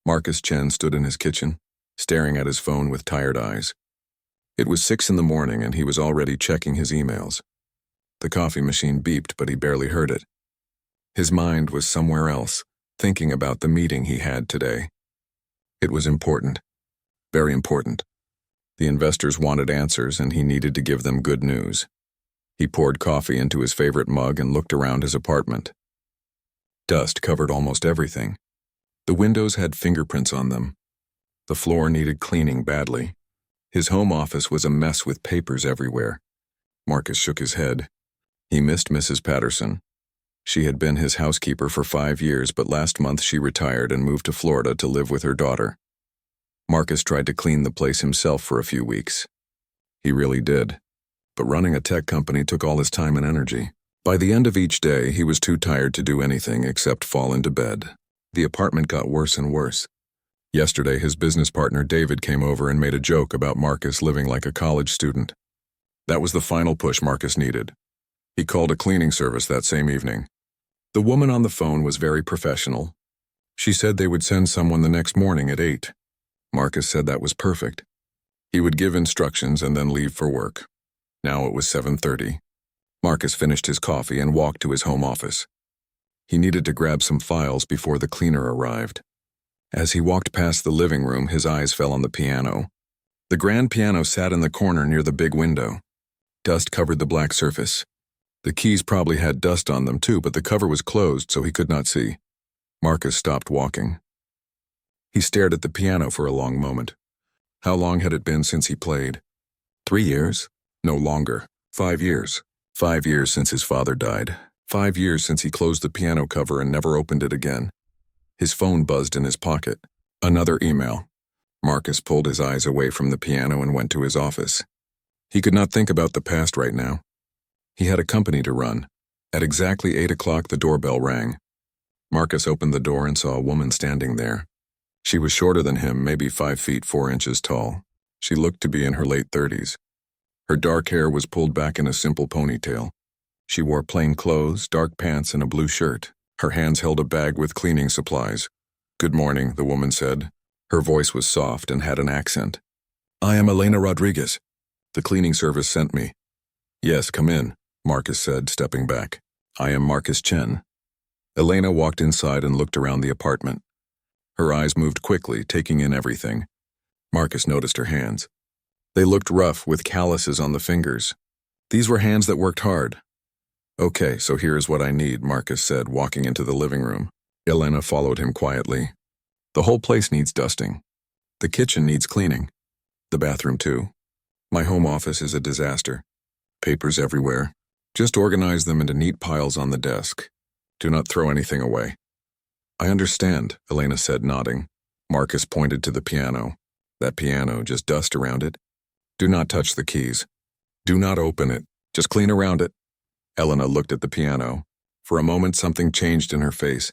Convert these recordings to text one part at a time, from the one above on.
Marcus Chen stood in his kitchen, staring at his phone with tired eyes. It was 6 in the morning and he was already checking his emails. The coffee machine beeped, but he barely heard it. His mind was somewhere else, thinking about the meeting he had today. It was important. Very important. The investors wanted answers and he needed to give them good news. He poured coffee into his favorite mug and looked around his apartment. Dust covered almost everything. The windows had fingerprints on them. The floor needed cleaning badly. His home office was a mess with papers everywhere. Marcus shook his head. He missed Mrs. Patterson. She had been his housekeeper for 5 years, but last month she retired and moved to Florida to live with her daughter. Marcus tried to clean the place himself for a few weeks. He really did. But running a tech company took all his time and energy. By the end of each day, he was too tired to do anything except fall into bed. The apartment got worse and worse. Yesterday, his business partner David came over and made a joke about Marcus living like a college student. That was the final push Marcus needed. He called a cleaning service that same evening. The woman on the phone was very professional. She said they would send someone the next morning at 8. Marcus said that was perfect. He would give instructions and then leave for work. Now it was 7:30. Marcus finished his coffee and walked to his home office. He needed to grab some files before the cleaner arrived. As he walked past the living room, his eyes fell on the piano. The grand piano sat in the corner near the big window. Dust covered the black surface. The keys probably had dust on them too, but the cover was closed so he could not see. Marcus stopped walking. He stared at the piano for a long moment. How long had it been since he played? 3 years? No longer. 5 years. 5 years since his father died. 5 years since he closed the piano cover and never opened it again. His phone buzzed in his pocket. Another email. Marcus pulled his eyes away from the piano and went to his office. He could not think about the past right now. He had a company to run. At exactly 8 o'clock, the doorbell rang. Marcus opened the door and saw a woman standing there. She was shorter than him, maybe 5 feet 4 inches tall. She looked to be in her late 30s. Her dark hair was pulled back in a simple ponytail. She wore plain clothes, dark pants, and a blue shirt. Her hands held a bag with cleaning supplies. "Good morning," the woman said. Her voice was soft and had an accent. "I am Elena Rodriguez. The cleaning service sent me." "Yes, come in," Marcus said, stepping back. "I am Marcus Chen." Elena walked inside and looked around the apartment. Her eyes moved quickly, taking in everything. Marcus noticed her hands. They looked rough, with calluses on the fingers. These were hands that worked hard. "Okay, so here is what I need," Marcus said, walking into the living room. Elena followed him quietly. "The whole place needs dusting. The kitchen needs cleaning. The bathroom too. My home office is a disaster. Papers everywhere. Just organize them into neat piles on the desk. Do not throw anything away." "I understand," Elena said, nodding. Marcus pointed to the piano. "That piano, just dust around it. Do not touch the keys. Do not open it. Just clean around it." Elena looked at the piano. For a moment, something changed in her face.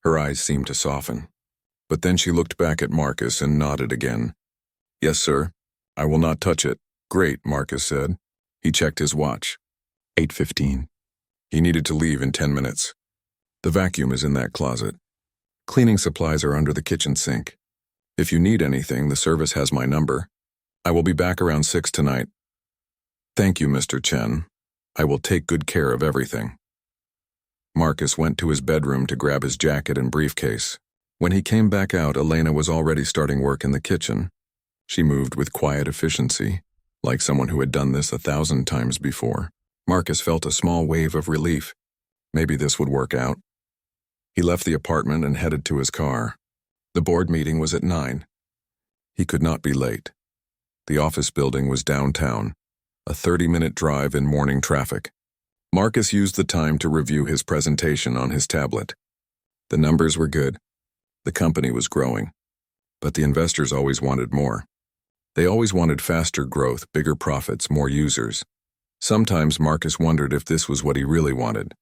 Her eyes seemed to soften. But then she looked back at Marcus and nodded again. "Yes, sir. I will not touch it." "Great," Marcus said. He checked his watch. 8:15. He needed to leave in 10 minutes. "The vacuum is in that closet. Cleaning supplies are under the kitchen sink. If you need anything, the service has my number. I will be back around 6 tonight." "Thank you, Mr. Chen. I will take good care of everything." Marcus went to his bedroom to grab his jacket and briefcase. When he came back out, Elena was already starting work in the kitchen. She moved with quiet efficiency, like someone who had done this 1,000 times before. Marcus felt a small wave of relief. Maybe this would work out. He left the apartment and headed to his car. The board meeting was at 9. He could not be late. The office building was downtown, a 30-minute drive in morning traffic. Marcus used the time to review his presentation on his tablet. The numbers were good. The company was growing. But the investors always wanted more. They always wanted faster growth, bigger profits, more users. Sometimes Marcus wondered if this was what he really wanted.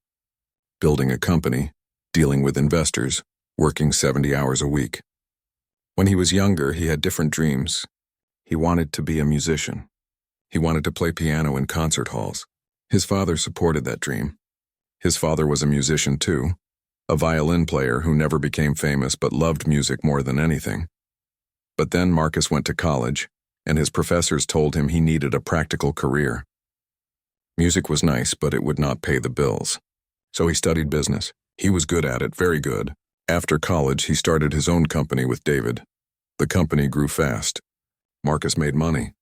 Building a company, dealing with investors, working 70 hours a week. When he was younger, he had different dreams. He wanted to be a musician. He wanted to play piano in concert halls. His father supported that dream. His father was a musician too, a violin player who never became famous but loved music more than anything. But then Marcus went to college, and his professors told him he needed a practical career. Music was nice, but it would not pay the bills. So he studied business. He was good at it, very good. After college, he started his own company with David. The company grew fast. Marcus made money.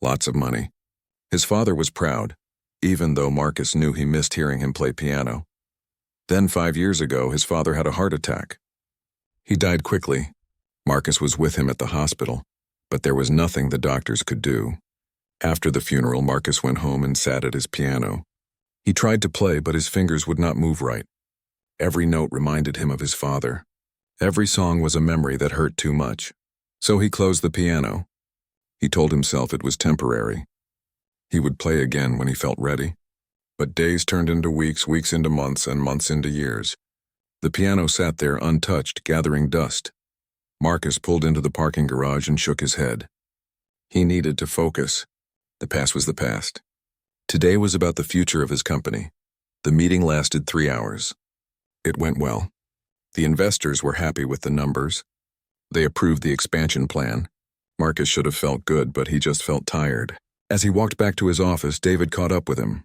Lots of money. His father was proud, even though Marcus knew he missed hearing him play piano. Then 5 years ago, his father had a heart attack. He died quickly. Marcus was with him at the hospital, but there was nothing the doctors could do. After the funeral, Marcus went home and sat at his piano. He tried to play, but his fingers would not move right. Every note reminded him of his father. Every song was a memory that hurt too much. So he closed the piano. He told himself it was temporary. He would play again when he felt ready. But days turned into weeks, weeks into months, and months into years. The piano sat there untouched, gathering dust. Marcus pulled into the parking garage and shook his head. He needed to focus. The past was the past. Today was about the future of his company. The meeting lasted 3 hours. It went well. The investors were happy with the numbers. They approved the expansion plan. Marcus should have felt good, but he just felt tired. As he walked back to his office, David caught up with him.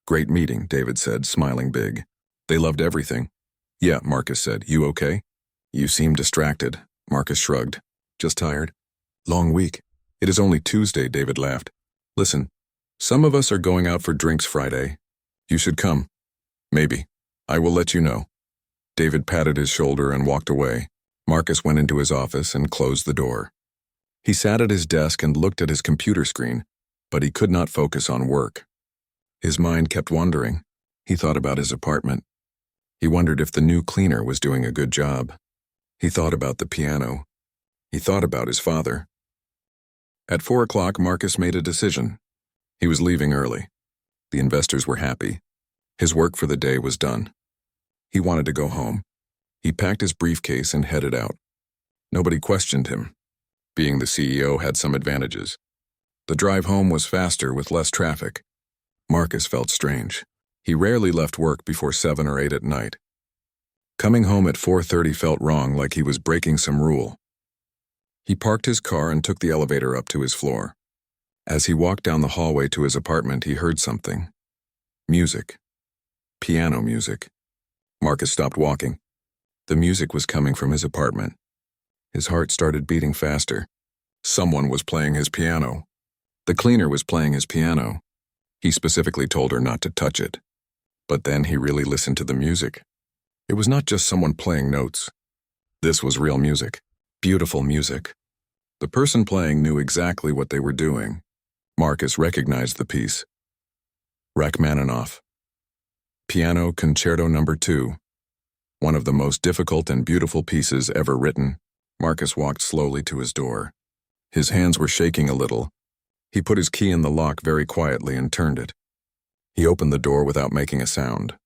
"Great meeting," David said, smiling big. "They loved everything." "Yeah," Marcus said. "You okay?" "You seem distracted." Marcus shrugged. "Just tired." "Long week." "It is only Tuesday," David laughed. "Listen, some of us are going out for drinks Friday. You should come." "Maybe. I will let you know." David patted his shoulder and walked away. Marcus went into his office and closed the door. He sat at his desk and looked at his computer screen, but he could not focus on work. His mind kept wandering. He thought about his apartment. He wondered if the new cleaner was doing a good job. He thought about the piano. He thought about his father. At 4 o'clock, Marcus made a decision. He was leaving early. The investors were happy. His work for the day was done. He wanted to go home. He packed his briefcase and headed out. Nobody questioned him. Being the CEO had some advantages. The drive home was faster with less traffic. Marcus felt strange. He rarely left work before 7 or 8 at night. Coming home at 4:30 felt wrong, like he was breaking some rule. He parked his car and took the elevator up to his floor. As he walked down the hallway to his apartment, he heard something. Music. Piano music. Marcus stopped walking. The music was coming from his apartment. His heart started beating faster. Someone was playing his piano. The cleaner was playing his piano. He specifically told her not to touch it. But then he really listened to the music. It was not just someone playing notes. This was real music. Beautiful music. The person playing knew exactly what they were doing. Marcus recognized the piece. Rachmaninoff. Piano Concerto No. 2. One of the most difficult and beautiful pieces ever written. Marcus walked slowly to his door. His hands were shaking a little. He put his key in the lock very quietly and turned it. He opened the door without making a sound.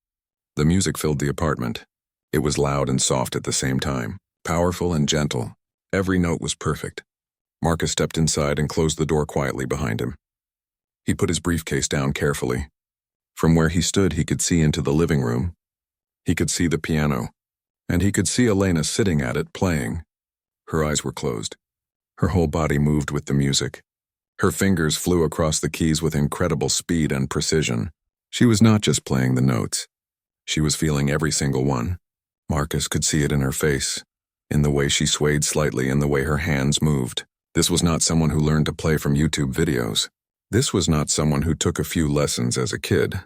The music filled the apartment. It was loud and soft at the same time, powerful and gentle. Every note was perfect. Marcus stepped inside and closed the door quietly behind him. He put his briefcase down carefully. From where he stood, he could see into the living room. He could see the piano, and he could see Elena sitting at it, playing. Her eyes were closed. Her whole body moved with the music. Her fingers flew across the keys with incredible speed and precision. She was not just playing the notes. She was feeling every single one. Marcus could see it in her face, in the way she swayed slightly, in the way her hands moved. This was not someone who learned to play from YouTube videos. This was not someone who took a few lessons as a kid.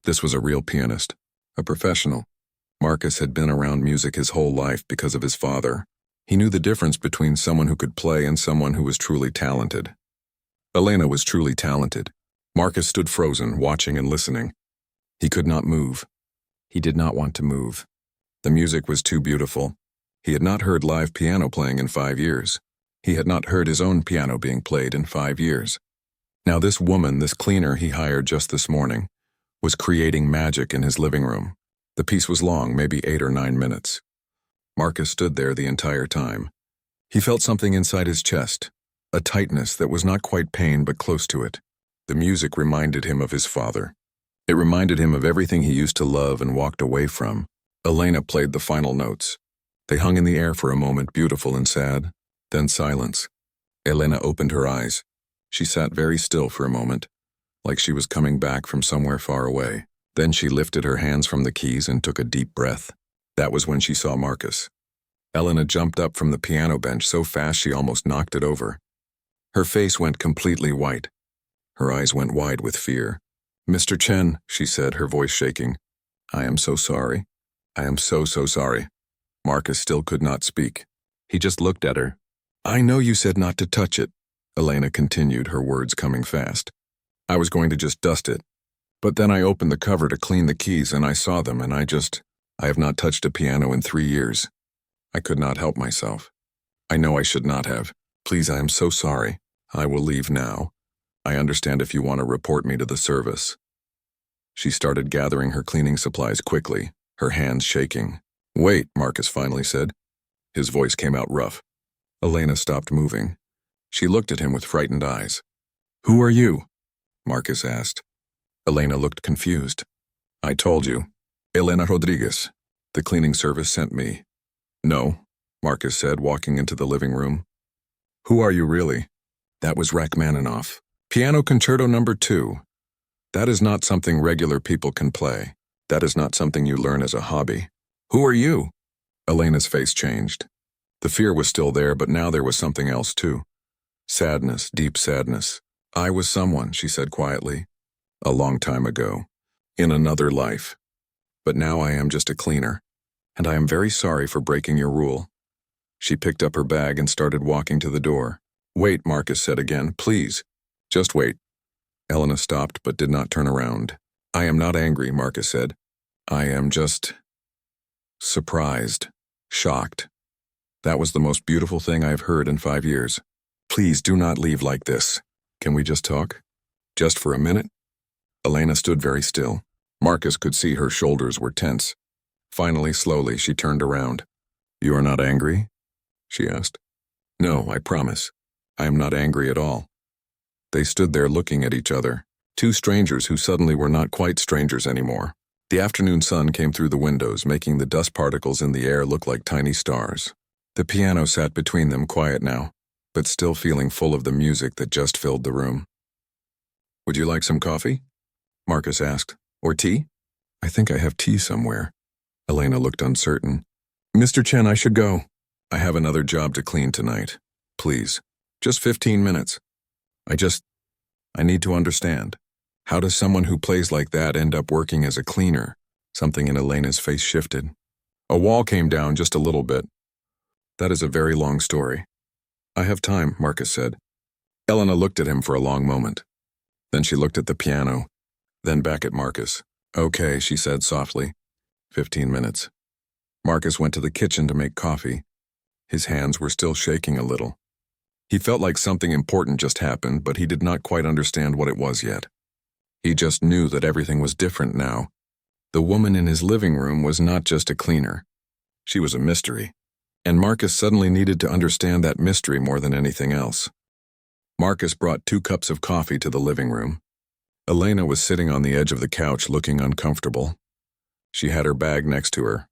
This was a real pianist, a professional. Marcus had been around music his whole life because of his father. He knew the difference between someone who could play and someone who was truly talented. Elena was truly talented. Marcus stood frozen, watching and listening. He could not move. He did not want to move. The music was too beautiful. He had not heard live piano playing in 5 years. He had not heard his own piano being played in 5 years. Now this woman, this cleaner he hired just this morning, was creating magic in his living room. The piece was long, maybe 8 or 9 minutes. Marcus stood there the entire time. He felt something inside his chest, a tightness that was not quite pain but close to it. The music reminded him of his father. It reminded him of everything he used to love and walked away from. Elena played the final notes. They hung in the air for a moment, beautiful and sad, then silence. Elena opened her eyes. She sat very still for a moment, like she was coming back from somewhere far away. Then she lifted her hands from the keys and took a deep breath. That was when she saw Marcus. Elena jumped up from the piano bench so fast she almost knocked it over. Her face went completely white. Her eyes went wide with fear. "Mr. Chen," she said, her voice shaking. "I am so sorry. I am so sorry." Marcus still could not speak. He just looked at her. "I know you said not to touch it," Elena continued, her words coming fast. "I was going to just dust it. But then I opened the cover to clean the keys and I saw them and I have not touched a piano in 3 years. I could not help myself. I know I should not have. Please, I am so sorry. I will leave now. I understand if you want to report me to the service." She started gathering her cleaning supplies quickly, her hands shaking. "Wait," Marcus finally said. His voice came out rough. Elena stopped moving. She looked at him with frightened eyes. "Who are you?" Marcus asked. Elena looked confused. "I told you. Elena Rodriguez. The cleaning service sent me." "No," Marcus said, walking into the living room. "Who are you really?" "That was Rachmaninoff. Piano Concerto No. 2. That is not something regular people can play. That is not something you learn as a hobby." "Who are you?" Elena's face changed. The fear was still there, but now there was something else too. Sadness, deep sadness. "I was someone," she said quietly. "A long time ago. In another life. But now I am just a cleaner. And I am very sorry for breaking your rule." She picked up her bag and started walking to the door. "Wait," Marcus said again. "Please. Just wait." Elena stopped but did not turn around. "I am not angry," Marcus said. "I am just surprised, shocked. That was the most beautiful thing I have heard in 5 years. Please do not leave like this. Can we just talk? Just for a minute?" Elena stood very still. Marcus could see her shoulders were tense. Finally, slowly, she turned around. "You are not angry?" she asked. "No, I promise. I am not angry at all." They stood there looking at each other, two strangers who suddenly were not quite strangers anymore. The afternoon sun came through the windows, making the dust particles in the air look like tiny stars. The piano sat between them, quiet now, but still feeling full of the music that just filled the room. "Would you like some coffee?" Marcus asked. "Or tea?" "I think I have tea somewhere." Elena looked uncertain. "Mr. Chen, I should go. I have another job to clean tonight. Please. Just 15 minutes. I need to understand. How does someone who plays like that end up working as a cleaner?" Something in Elena's face shifted. "A wall came down just a little bit. That is a very long story." "I have time," Marcus said. Elena looked at him for a long moment. Then she looked at the piano, then back at Marcus. "Okay," she said softly. 15 minutes. Marcus went to the kitchen to make coffee. His hands were still shaking a little. He felt like something important just happened, but he did not quite understand what it was yet. He just knew that everything was different now. The woman in his living room was not just a cleaner. She was a mystery. And Marcus suddenly needed to understand that mystery more than anything else. Marcus brought 2 cups of coffee to the living room. Elena was sitting on the edge of the couch looking uncomfortable. She had her bag next to her,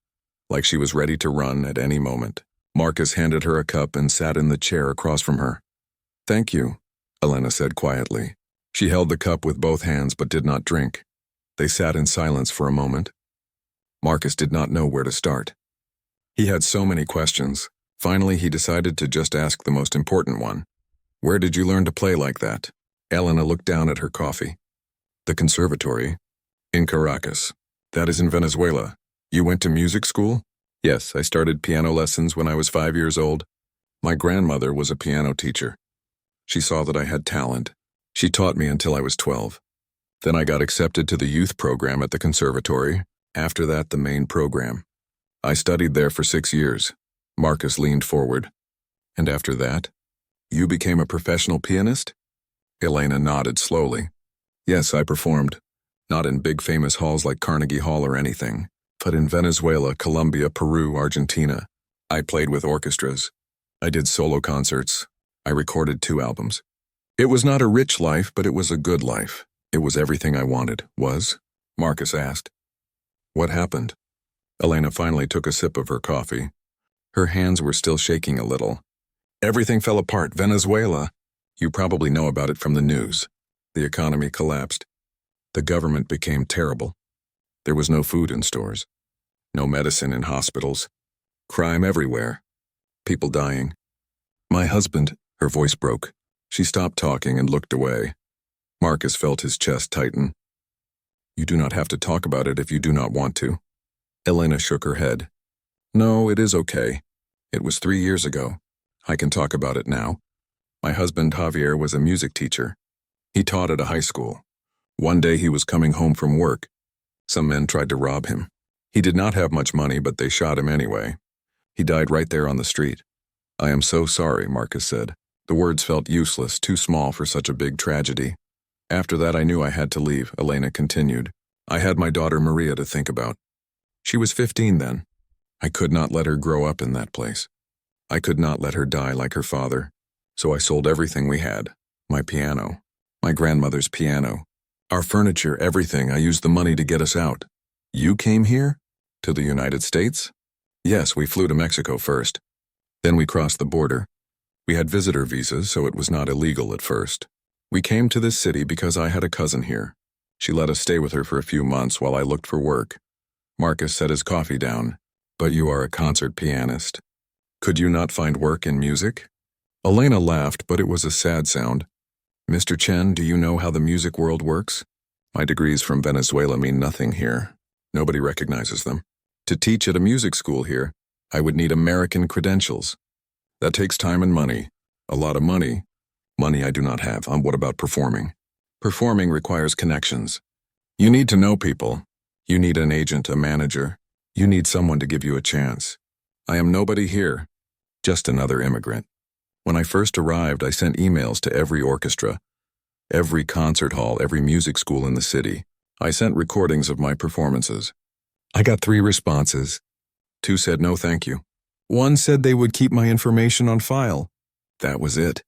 like she was ready to run at any moment. Marcus handed her a cup and sat in the chair across from her. "Thank you," Elena said quietly. She held the cup with both hands but did not drink. They sat in silence for a moment. Marcus did not know where to start. He had so many questions. Finally, he decided to just ask the most important one. "Where did you learn to play like that?" Elena looked down at her coffee. "The conservatory. In Caracas. That is in Venezuela. You went to music school?" "Yes, I started piano lessons when I was 5 years old. My grandmother was a piano teacher. She saw that I had talent. She taught me until I was 12. Then I got accepted to the youth program at the conservatory. After that, the main program. I studied there for 6 years." Marcus leaned forward. "And after that, you became a professional pianist?" Elena nodded slowly. "Yes, I performed. Not in big famous halls like Carnegie Hall or anything, but in Venezuela, Colombia, Peru, Argentina. I played with orchestras. I did solo concerts. I recorded 2 albums. It was not a rich life, but it was a good life. It was everything I wanted." "Was?" Marcus asked. "What happened?" Elena finally took a sip of her coffee. Her hands were still shaking a little. Everything fell apart. Venezuela. You probably know about it from the news. The economy collapsed. The government became terrible. There was no food in stores. No medicine in hospitals. Crime everywhere. People dying. My husband, her voice broke. She stopped talking and looked away. Marcus felt his chest tighten. You do not have to talk about it if you do not want to. Elena shook her head. No, it is okay. It was 3 years ago. I can talk about it now. My husband, Javier, was a music teacher. He taught at a high school. One day he was coming home from work. Some men tried to rob him. He did not have much money, but they shot him anyway. He died right there on the street. I am so sorry, Marcus said. The words felt useless, too small for such a big tragedy. After that I knew I had to leave, Elena continued. I had my daughter Maria to think about. She was 15 then. I could not let her grow up in that place. I could not let her die like her father. So I sold everything we had. My piano. My grandmother's piano. Our furniture, everything. I used the money to get us out. You came here? To the United States? Yes, we flew to Mexico first. Then we crossed the border. We had visitor visas, so it was not illegal at first. We came to this city because I had a cousin here. She let us stay with her for a few months while I looked for work. Marcus set his coffee down. But you are a concert pianist. Could you not find work in music? Elena laughed, but it was a sad sound. Mr. Chen, do you know how the music world works? My degrees from Venezuela mean nothing here. Nobody recognizes them. To teach at a music school here, I would need American credentials. That takes time and money. A lot of money. Money I do not have. What about performing? Performing requires connections. You need to know people. You need an agent, a manager. You need someone to give you a chance. I am nobody here. Just another immigrant. When I first arrived, I sent emails to every orchestra, every concert hall, every music school in the city. I sent recordings of my performances. I got 3 responses. 2 said no thank you. 1 said they would keep my information on file. That was it.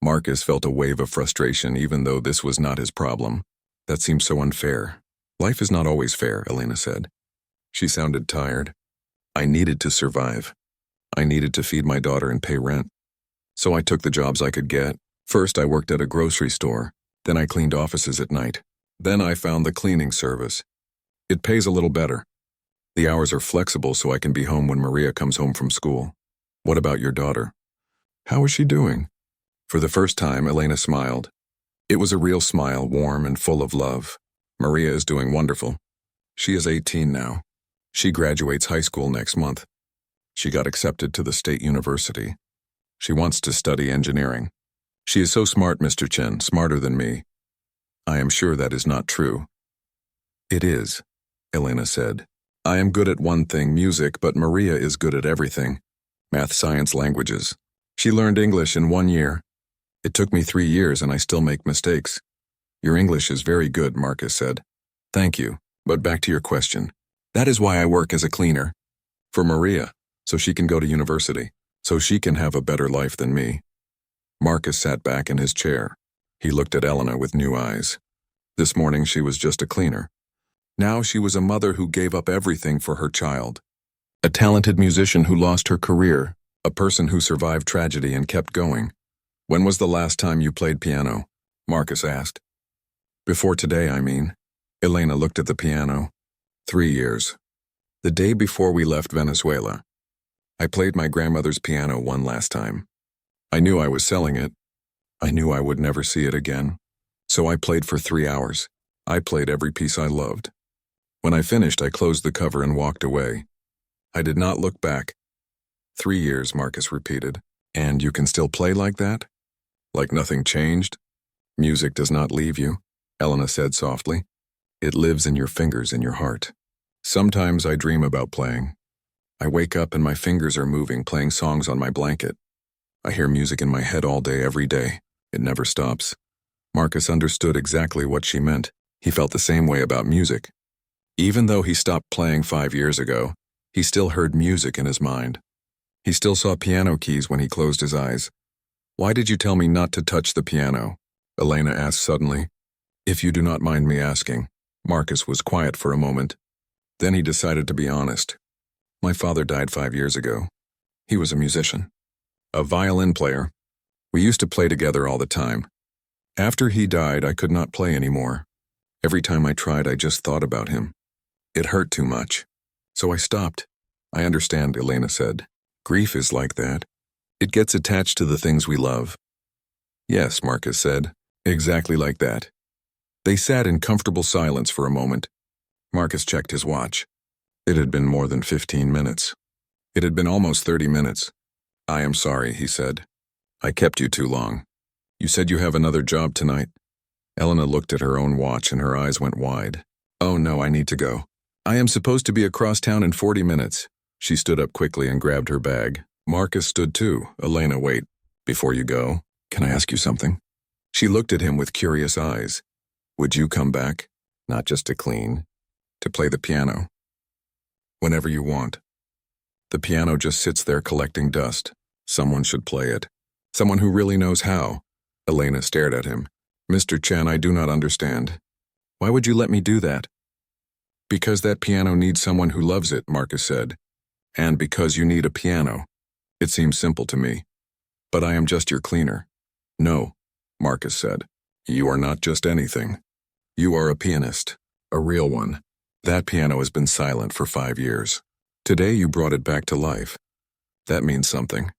Marcus felt a wave of frustration even though this was not his problem. That seemed so unfair. Life is not always fair, Elena said. She sounded tired. I needed to survive. I needed to feed my daughter and pay rent. So I took the jobs I could get. First I worked at a grocery store. Then I cleaned offices at night. Then I found the cleaning service. It pays a little better. The hours are flexible so I can be home when Maria comes home from school. What about your daughter? How is she doing? For the first time, Elena smiled. It was a real smile, warm and full of love. Maria is doing wonderful. She is 18 now. She graduates high school next month. She got accepted to the state university. She wants to study engineering. She is so smart, Mr. Chen, smarter than me. I am sure that is not true. It is, Elena said. I am good at one thing, music, but Maria is good at everything. Math, science, languages. She learned English in 1 year. It took me 3 years and I still make mistakes. Your English is very good, Marcus said. Thank you, but back to your question. That is why I work as a cleaner. For Maria, so she can go to university, so she can have a better life than me. Marcus sat back in his chair. He looked at Elena with new eyes. This morning she was just a cleaner. Now she was a mother who gave up everything for her child. A talented musician who lost her career, a person who survived tragedy and kept going. When was the last time you played piano? Marcus asked. Before today, I mean. Elena looked at the piano. 3 years. The day before we left Venezuela. I played my grandmother's piano one last time. I knew I was selling it. I knew I would never see it again. So I played for 3 hours. I played every piece I loved. When I finished, I closed the cover and walked away. I did not look back. 3 years, Marcus repeated. And you can still play like that? Like nothing changed? Music does not leave you, Elena said softly. It lives in your fingers, in your heart. Sometimes I dream about playing. I wake up and my fingers are moving, playing songs on my blanket. I hear music in my head all day, every day. It never stops. Marcus understood exactly what she meant. He felt the same way about music. Even though he stopped playing 5 years ago, he still heard music in his mind. He still saw piano keys when he closed his eyes. Why did you tell me not to touch the piano? Elena asked suddenly. If you do not mind me asking. Marcus was quiet for a moment. Then he decided to be honest. My father died 5 years ago. He was a musician, a violin player. We used to play together all the time. After he died, I could not play anymore. Every time I tried, I just thought about him. It hurt too much. So I stopped. I understand, Elena said. Grief is like that. It gets attached to the things we love. Yes, Marcus said. Exactly like that. They sat in comfortable silence for a moment. Marcus checked his watch. It had been more than 15 minutes. It had been almost 30 minutes. I am sorry, he said. I kept you too long. You said you have another job tonight. Elena looked at her own watch and her eyes went wide. Oh no, I need to go. I am supposed to be across town in 40 minutes. She stood up quickly and grabbed her bag. Marcus stood too. Elena, wait. Before you go, can I ask you something? She looked at him with curious eyes. Would you come back? Not just to clean, to play the piano. Whenever you want. The piano just sits there collecting dust. Someone should play it. Someone who really knows how. Elena stared at him. Mr. Chen, I do not understand. Why would you let me do that? Because that piano needs someone who loves it, Marcus said. And because you need a piano. It seems simple to me. But I am just your cleaner. No, Marcus said. You are not just anything. You are a pianist. A real one. That piano has been silent for 5 years. Today you brought it back to life. That means something.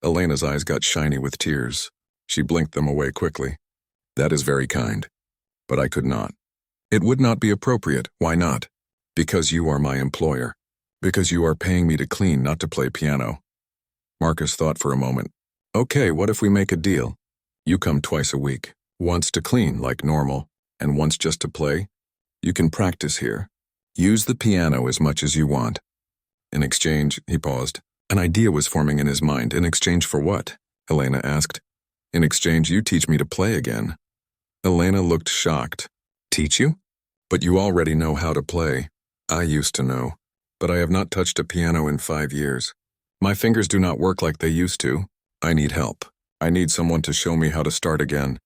Elena's eyes got shiny with tears. She blinked them away quickly. That is very kind. But I could not. It would not be appropriate. Why not? Because you are my employer. Because you are paying me to clean, not to play piano. Marcus thought for a moment. Okay, what if we make a deal? You come twice a week. Once to clean, like normal, and once just to play. You can practice here. Use the piano as much as you want. In exchange, he paused. An idea was forming in his mind. In exchange for what? Elena asked. In exchange, you teach me to play again. Elena looked shocked. Teach you? But you already know how to play. I used to know. But I have not touched a piano in 5 years. My fingers do not work like they used to. I need help. I need someone to show me how to start again.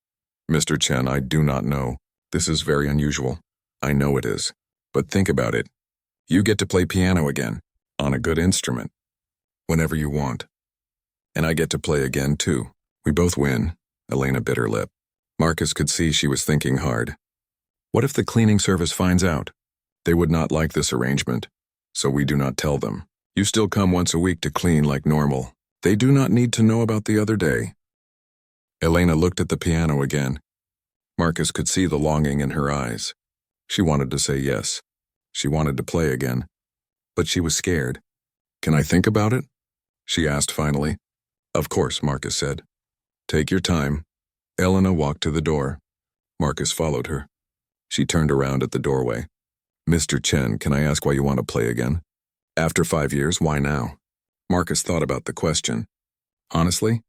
Mr. Chen, I do not know. This is very unusual. I know it is. But think about it. You get to play piano again. On a good instrument. Whenever you want. And I get to play again, too. We both win. Elena bit her lip. Marcus could see she was thinking hard. What if the cleaning service finds out? They would not like this arrangement. So we do not tell them. You still come once a week to clean like normal. They do not need to know about the other day. Elena looked at the piano again. Marcus could see the longing in her eyes. She wanted to say yes. She wanted to play again. But she was scared. Can I think about it? She asked finally. Of course, Marcus said. Take your time. Elena walked to the door. Marcus followed her. She turned around at the doorway. Mr. Chen, can I ask why you want to play again? After 5 years, why now? Marcus thought about the question. Honestly,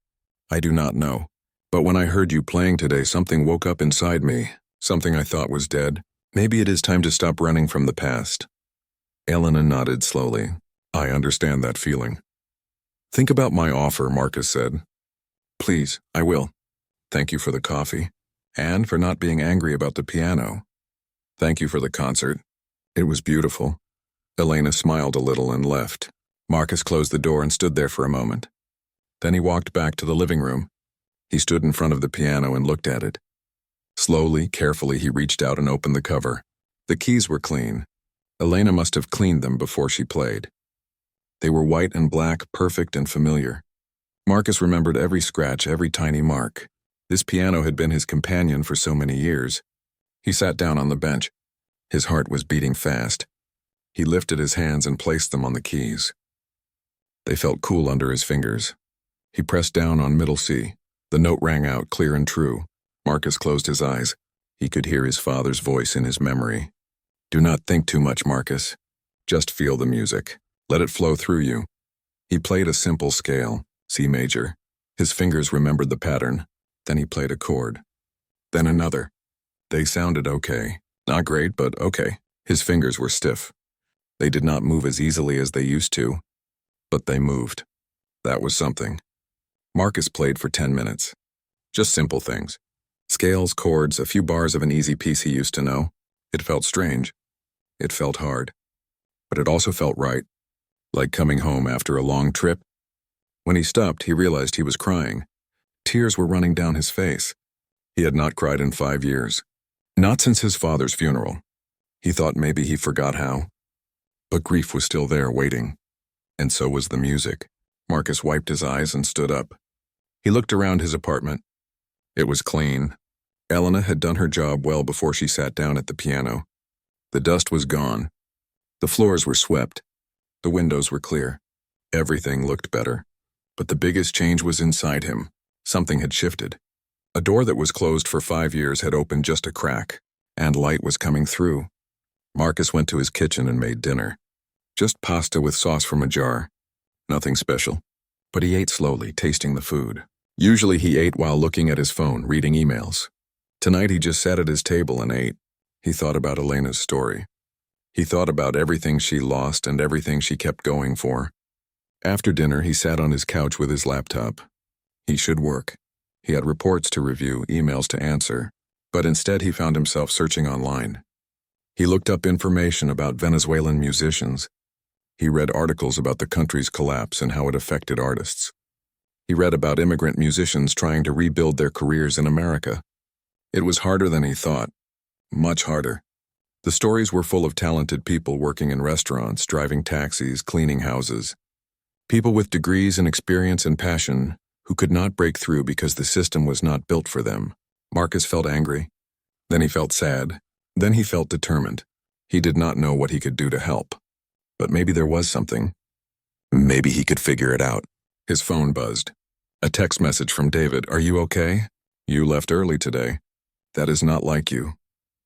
I do not know. But when I heard you playing today, something woke up inside me. Something I thought was dead. Maybe it is time to stop running from the past. Elena nodded slowly. I understand that feeling. Think about my offer, Marcus said. Please, I will. Thank you for the coffee. And for not being angry about the piano. Thank you for the concert. It was beautiful. Elena smiled a little and left. Marcus closed the door and stood there for a moment. Then he walked back to the living room. He stood in front of the piano and looked at it. Slowly, carefully, he reached out and opened the cover. The keys were clean. Elena must have cleaned them before she played. They were white and black, perfect and familiar. Marcus remembered every scratch, every tiny mark. This piano had been his companion for so many years. He sat down on the bench. His heart was beating fast. He lifted his hands and placed them on the keys. They felt cool under his fingers. He pressed down on middle C. The note rang out clear and true. Marcus closed his eyes. He could hear his father's voice in his memory. Do not think too much, Marcus. Just feel the music. Let it flow through you. He played a simple scale, C major. His fingers remembered the pattern. Then he played a chord. Then another. They sounded okay. Not great, but okay. His fingers were stiff. They did not move as easily as they used to, but they moved. That was something. Marcus played for 10 minutes. Just simple things. Scales, chords, a few bars of an easy piece he used to know. It felt strange. It felt hard. But it also felt right. Like coming home after a long trip. When he stopped, he realized he was crying. Tears were running down his face. He had not cried in 5 years. Not since his father's funeral. He thought maybe he forgot how. But grief was still there, waiting. And so was the music. Marcus wiped his eyes and stood up. He looked around his apartment. It was clean. Elena had done her job well before she sat down at the piano. The dust was gone. The floors were swept. The windows were clear. Everything looked better. But the biggest change was inside him. Something had shifted. A door that was closed for 5 years had opened just a crack, and light was coming through. Marcus went to his kitchen and made dinner. Just pasta with sauce from a jar. Nothing special. But he ate slowly, tasting the food. Usually he ate while looking at his phone, reading emails. Tonight he just sat at his table and ate. He thought about Elena's story. He thought about everything she lost and everything she kept going for. After dinner, he sat on his couch with his laptop. He should work. He had reports to review, emails to answer, but instead he found himself searching online. He looked up information about Venezuelan musicians. He read articles about the country's collapse and how it affected artists. He read about immigrant musicians trying to rebuild their careers in America. It was harder than he thought. Much harder. The stories were full of talented people working in restaurants, driving taxis, cleaning houses. People with degrees and experience and passion who could not break through because the system was not built for them. Marcus felt angry. Then he felt sad. Then he felt determined. He did not know what he could do to help. But maybe there was something. Maybe he could figure it out. His phone buzzed. A text message from David. Are you okay? You left early today. That is not like you.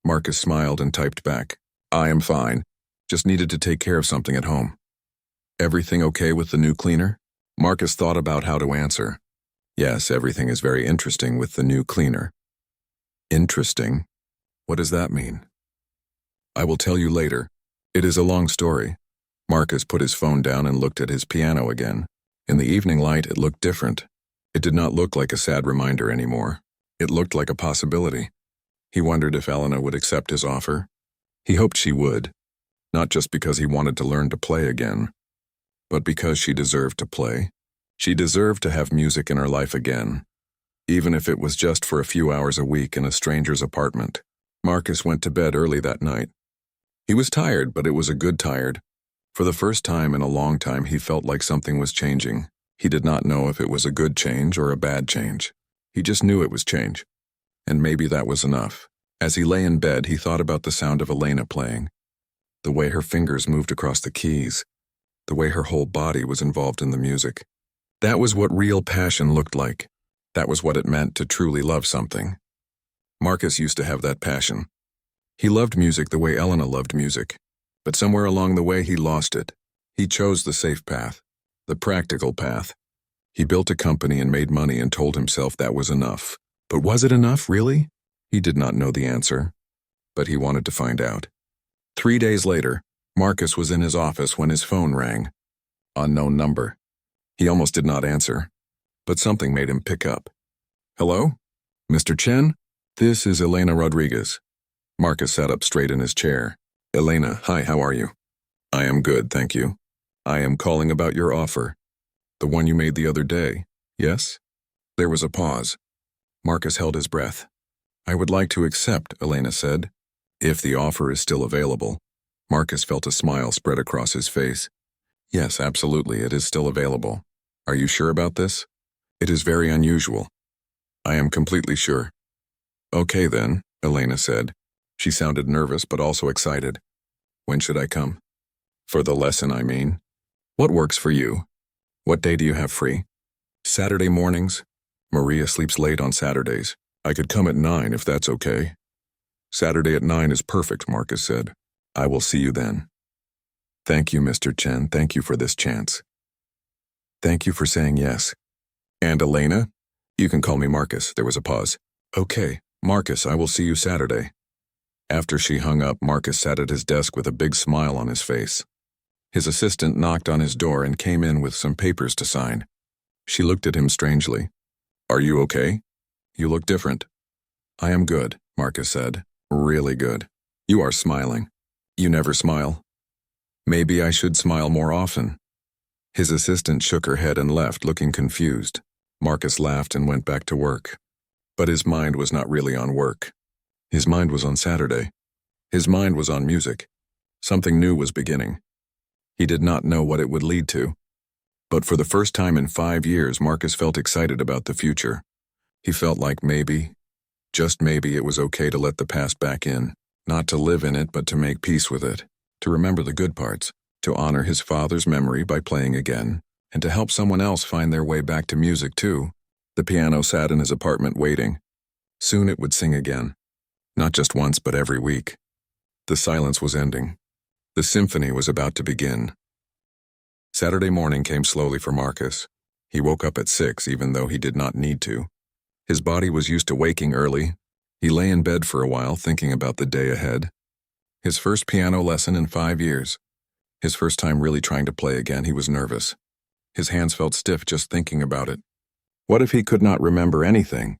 Marcus smiled and typed back. I am fine. Just needed to take care of something at home. Everything okay with the new cleaner? Marcus thought about how to answer. Yes, everything is very interesting with the new cleaner. Interesting? What does that mean? I will tell you later. It is a long story. Marcus put his phone down and looked at his piano again. In the evening light, it looked different. It did not look like a sad reminder anymore. It looked like a possibility. He wondered if Elena would accept his offer. He hoped she would, not just because he wanted to learn to play again, but because she deserved to play. She deserved to have music in her life again, even if it was just for a few hours a week in a stranger's apartment. Marcus went to bed early that night. He was tired, but it was a good tired. For the first time in a long time, he felt like something was changing. He did not know if it was a good change or a bad change. He just knew it was change. And maybe that was enough. As he lay in bed, he thought about the sound of Elena playing, the way her fingers moved across the keys, the way her whole body was involved in the music. That was what real passion looked like. That was what it meant to truly love something. Marcus used to have that passion. He loved music the way Elena loved music, but somewhere along the way he lost it. He chose the safe path, the practical path. He built a company and made money and told himself that was enough. But was it enough, really? He did not know the answer, but he wanted to find out. 3 days later, Marcus was in his office when his phone rang. Unknown number. He almost did not answer, but something made him pick up. Hello? Mr. Chen? This is Elena Rodriguez. Marcus sat up straight in his chair. Elena, hi, how are you? I am good, thank you. I am calling about your offer. The one you made the other day, yes? There was a pause. Marcus held his breath. I would like to accept, Elena said, if the offer is still available. Marcus felt a smile spread across his face. Yes, absolutely, it is still available. Are you sure about this? It is very unusual. I am completely sure. Okay then, Elena said. She sounded nervous but also excited. When should I come? For the lesson, I mean. What works for you? What day do you have free? Saturday mornings? Maria sleeps late on Saturdays. I could come at 9 if that's okay. Saturday at 9 is perfect, Marcus said. I will see you then. Thank you, Mr. Chen. Thank you for this chance. Thank you for saying yes. And Elena? You can call me Marcus. There was a pause. Okay, Marcus, I will see you Saturday. After she hung up, Marcus sat at his desk with a big smile on his face. His assistant knocked on his door and came in with some papers to sign. She looked at him strangely. Are you okay? You look different. I am good, Marcus said. Really good. You are smiling. You never smile. Maybe I should smile more often. His assistant shook her head and left, looking confused. Marcus laughed and went back to work. But his mind was not really on work. His mind was on Saturday. His mind was on music. Something new was beginning. He did not know what it would lead to. But for the first time in 5 years, Marcus felt excited about the future. He felt like maybe, just maybe, it was okay to let the past back in, not to live in it but to make peace with it, to remember the good parts, to honor his father's memory by playing again, and to help someone else find their way back to music too. The piano sat in his apartment waiting. Soon it would sing again. Not just once, but every week. The silence was ending. The symphony was about to begin. Saturday morning came slowly for Marcus. He woke up at 6, even though he did not need to. His body was used to waking early. He lay in bed for a while, thinking about the day ahead. His first piano lesson in 5 years. His first time really trying to play again, he was nervous. His hands felt stiff just thinking about it. What if he could not remember anything?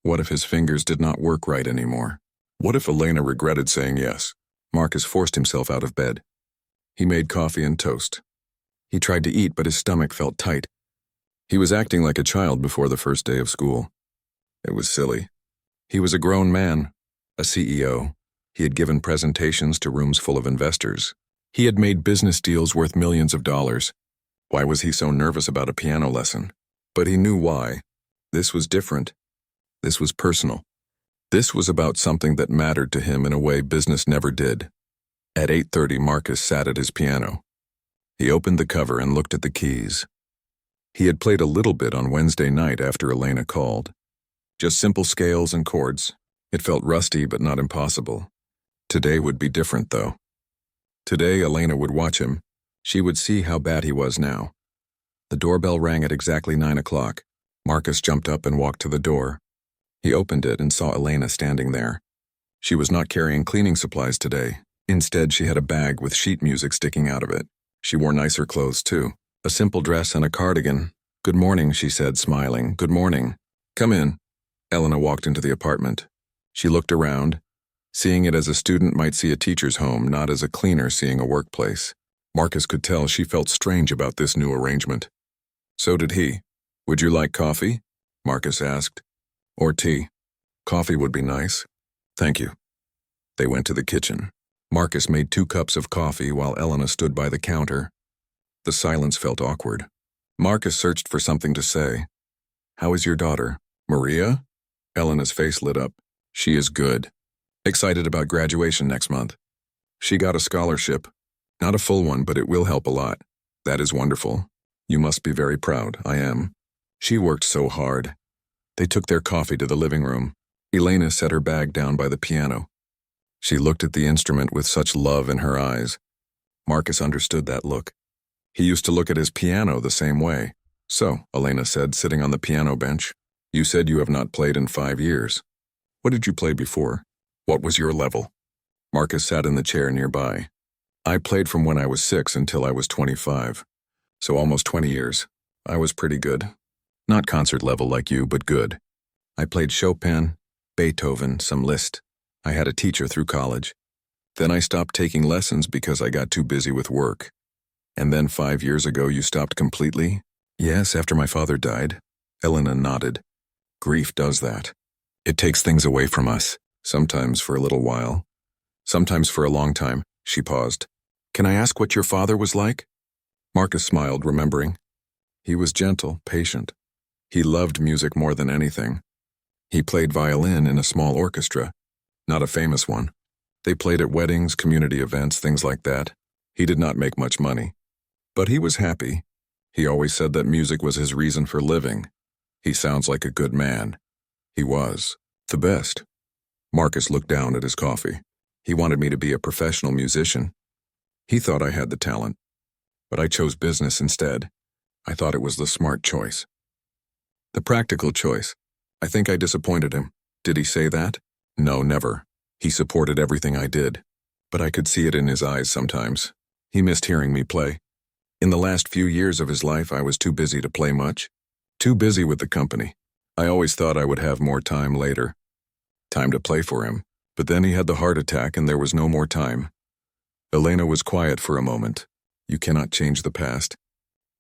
What if his fingers did not work right anymore? What if Elena regretted saying yes? Marcus forced himself out of bed. He made coffee and toast. He tried to eat, but his stomach felt tight. He was acting like a child before the first day of school. It was silly. He was a grown man, a CEO. He had given presentations to rooms full of investors. He had made business deals worth millions of dollars. Why was he so nervous about a piano lesson? But he knew why. This was different. This was personal. This was about something that mattered to him in a way business never did. At 8:30, Marcus sat at his piano. He opened the cover and looked at the keys. He had played a little bit on Wednesday night after Elena called. Just simple scales and chords. It felt rusty but not impossible. Today would be different, though. Today, Elena would watch him. She would see how bad he was now. The doorbell rang at exactly 9 o'clock. Marcus jumped up and walked to the door. He opened it and saw Elena standing there. She was not carrying cleaning supplies today. Instead, she had a bag with sheet music sticking out of it. She wore nicer clothes, too. A simple dress and a cardigan. "Good morning," she said, smiling. "Good morning. Come in." Elena walked into the apartment. She looked around, seeing it as a student might see a teacher's home, not as a cleaner seeing a workplace. Marcus could tell she felt strange about this new arrangement. So did he. "Would you like coffee?" Marcus asked. "Or tea?" "Coffee would be nice." "Thank you." They went to the kitchen. Marcus made 2 cups of coffee while Elena stood by the counter. The silence felt awkward. Marcus searched for something to say. "How is your daughter?" "Maria?" Elena's face lit up. "She is good. Excited about graduation next month. She got a scholarship. Not a full one, but it will help a lot. That is wonderful. You must be very proud. I am. She worked so hard." They took their coffee to the living room. Elena set her bag down by the piano. She looked at the instrument with such love in her eyes. Marcus understood that look. He used to look at his piano the same way. "So," Elena said, sitting on the piano bench, "you said you have not played in 5 years. What did you play before? What was your level?" Marcus sat in the chair nearby. "I played from when I was 6 until I was 25. So almost 20 years. I was pretty good. Not concert level like you, but good. I played Chopin, Beethoven, some Liszt. I had a teacher through college. Then I stopped taking lessons because I got too busy with work. And then 5 years ago you stopped completely?" "Yes, after my father died." Elena nodded. "Grief does that. It takes things away from us, sometimes for a little while, sometimes for a long time." She paused. "Can I ask what your father was like?" Marcus smiled, remembering. He was gentle, patient. He loved music more than anything. He played violin in a small orchestra, not a famous one. They played at weddings, community events, things like that. He did not make much money. But he was happy. He always said that music was his reason for living. He sounds like a good man. He was. The best. Marcus looked down at his coffee. He wanted me to be a professional musician. He thought I had the talent. But I chose business instead. I thought it was the smart choice. The practical choice. I think I disappointed him. Did he say that? No, never. He supported everything I did. But I could see it in his eyes sometimes. He missed hearing me play. In the last few years of his life, I was too busy to play much. Too busy with the company. I always thought I would have more time later. Time to play for him. But then he had the heart attack and there was no more time. Elena was quiet for a moment. "You cannot change the past."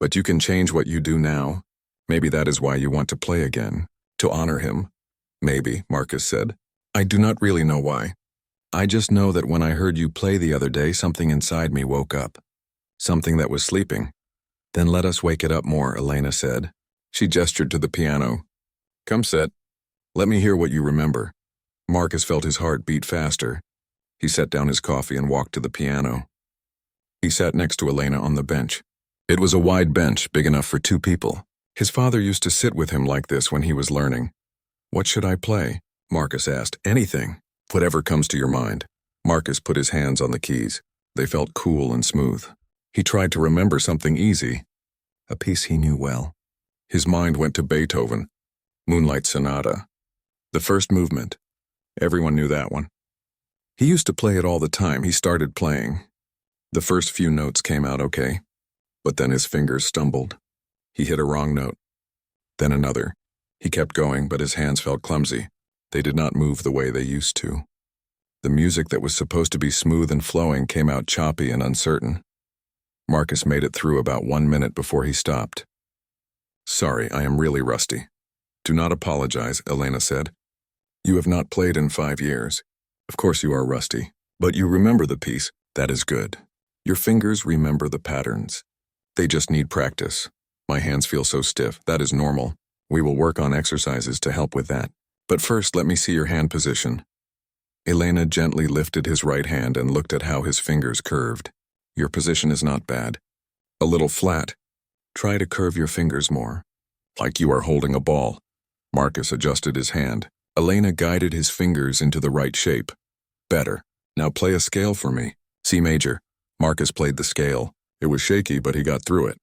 But you can change what you do now. Maybe that is why you want to play again. To honor him. Maybe, Marcus said. I do not really know why. I just know that when I heard you play the other day, something inside me woke up. Something that was sleeping. Then let us wake it up more, Elena said. She gestured to the piano. Come sit. Let me hear what you remember. Marcus felt his heart beat faster. He set down his coffee and walked to the piano. He sat next to Elena on the bench. It was a wide bench, big enough for 2 people. His father used to sit with him like this when he was learning. What should I play? Marcus asked. Anything. Whatever comes to your mind. Marcus put his hands on the keys. They felt cool and smooth. He tried to remember something easy. A piece he knew well. His mind went to Beethoven. Moonlight Sonata. The first movement. Everyone knew that one. He used to play it all the time. He started playing. The first few notes came out okay. But then his fingers stumbled. He hit a wrong note. Then another. He kept going, but his hands felt clumsy. They did not move the way they used to. The music that was supposed to be smooth and flowing came out choppy and uncertain. Marcus made it through about 1 minute before he stopped. Sorry, I am really rusty. Do not apologize, Elena said. You have not played in 5 years. Of course you are rusty, but you remember the piece. That is good. Your fingers remember the patterns. They just need practice. My hands feel so stiff. That is normal. We will work on exercises to help with that. But first, let me see your hand position. Elena gently lifted his right hand and looked at how his fingers curved. Your position is not bad. A little flat. Try to curve your fingers more. Like you are holding a ball. Marcus adjusted his hand. Elena guided his fingers into the right shape. Better. Now play a scale for me. C major. Marcus played the scale. It was shaky, but he got through it.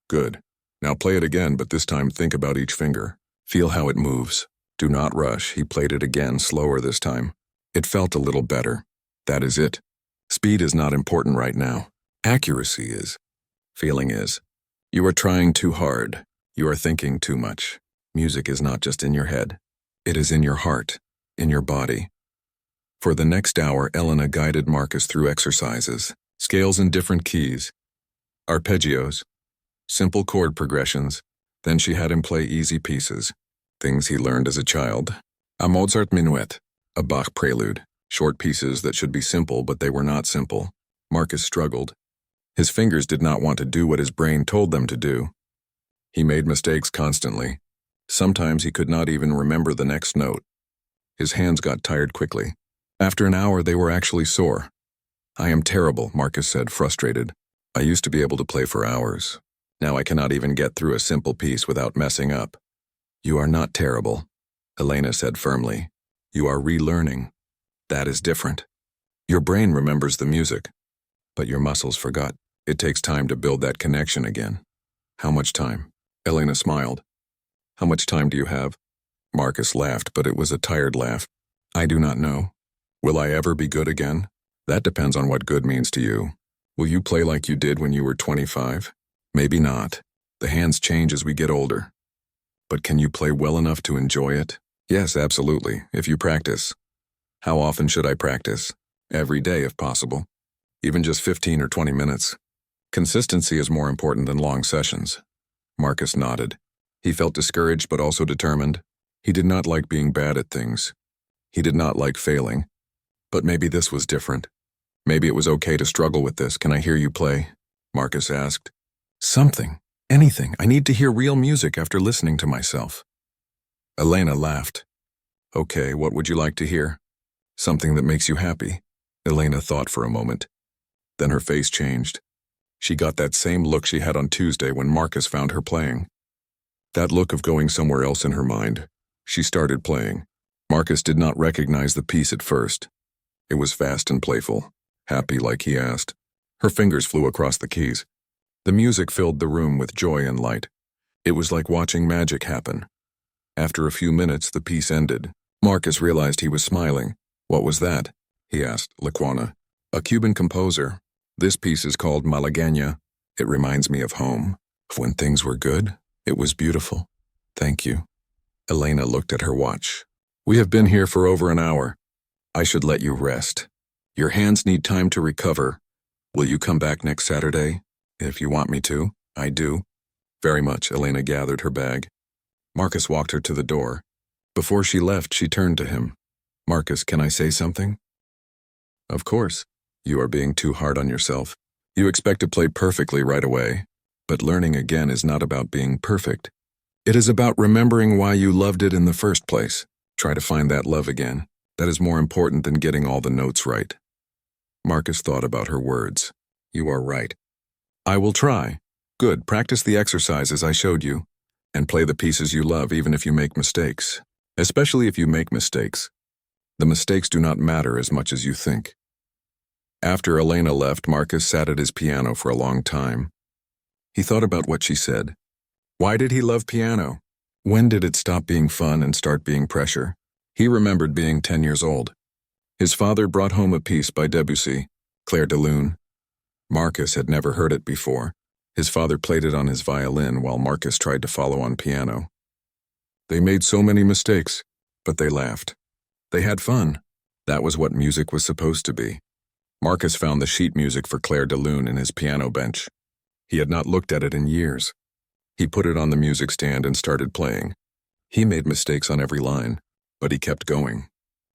Good. Now play it again, but this time think about each finger. Feel how it moves. Do not rush. He played it again, slower this time. It felt a little better. That is it. Speed is not important right now. Accuracy is. Feeling is. You are trying too hard. You are thinking too much. Music is not just in your head. It is in your heart, in your body. For the next hour, Elena guided Marcus through exercises, scales in different keys, arpeggios, simple chord progressions. Then she had him play easy pieces, things he learned as a child. A Mozart minuet, a Bach prelude, short pieces that should be simple, but they were not simple. Marcus struggled. His fingers did not want to do what his brain told them to do. He made mistakes constantly. Sometimes he could not even remember the next note. His hands got tired quickly. After an hour, they were actually sore. I am terrible, Marcus said, frustrated. I used to be able to play for hours. Now I cannot even get through a simple piece without messing up. You are not terrible, Elena said firmly. You are relearning. That is different. Your brain remembers the music, but your muscles forgot. It takes time to build that connection again. How much time? Elena smiled. How much time do you have? Marcus laughed, but it was a tired laugh. I do not know. Will I ever be good again? That depends on what good means to you. Will you play like you did when you were 25? Maybe not. The hands change as we get older. But can you play well enough to enjoy it? Yes, absolutely, if you practice. How often should I practice? Every day if possible. Even just 15 or 20 minutes. Consistency is more important than long sessions. Marcus nodded. He felt discouraged but also determined. He did not like being bad at things. He did not like failing. But maybe this was different. Maybe it was okay to struggle with this. Can I hear you play? Marcus asked. Something. Anything. I need to hear real music after listening to myself. Elena laughed. Okay, what would you like to hear? Something that makes you happy. Elena thought for a moment. Then her face changed. She got that same look she had on Tuesday when Marcus found her playing. That look of going somewhere else in her mind. She started playing. Marcus did not recognize the piece at first. It was fast and playful, happy like he asked. Her fingers flew across the keys. The music filled the room with joy and light. It was like watching magic happen. After a few minutes, the piece ended. Marcus realized he was smiling. What was that? He asked Laquana. A Cuban composer. This piece is called Malagueña. It reminds me of home. When things were good, it was beautiful. Thank you. Elena looked at her watch. We have been here for over an hour. I should let you rest. Your hands need time to recover. Will you come back next Saturday? If you want me to, I do. Very much, Elena gathered her bag. Marcus walked her to the door. Before she left, she turned to him. Marcus, can I say something? Of course. You are being too hard on yourself. You expect to play perfectly right away. But learning again is not about being perfect. It is about remembering why you loved it in the first place. Try to find that love again. That is more important than getting all the notes right. Marcus thought about her words. You are right. I will try. Good, practice the exercises I showed you. And play the pieces you love even if you make mistakes. Especially if you make mistakes. The mistakes do not matter as much as you think. After Elena left, Marcus sat at his piano for a long time. He thought about what she said. Why did he love piano? When did it stop being fun and start being pressure? He remembered being 10 years old. His father brought home a piece by Debussy, Clair de Lune. Marcus had never heard it before. His father played it on his violin while Marcus tried to follow on piano. They made so many mistakes, but they laughed. They had fun. That was what music was supposed to be. Marcus found the sheet music for Clair de Lune in his piano bench. He had not looked at it in years. He put it on the music stand and started playing. He made mistakes on every line, but he kept going.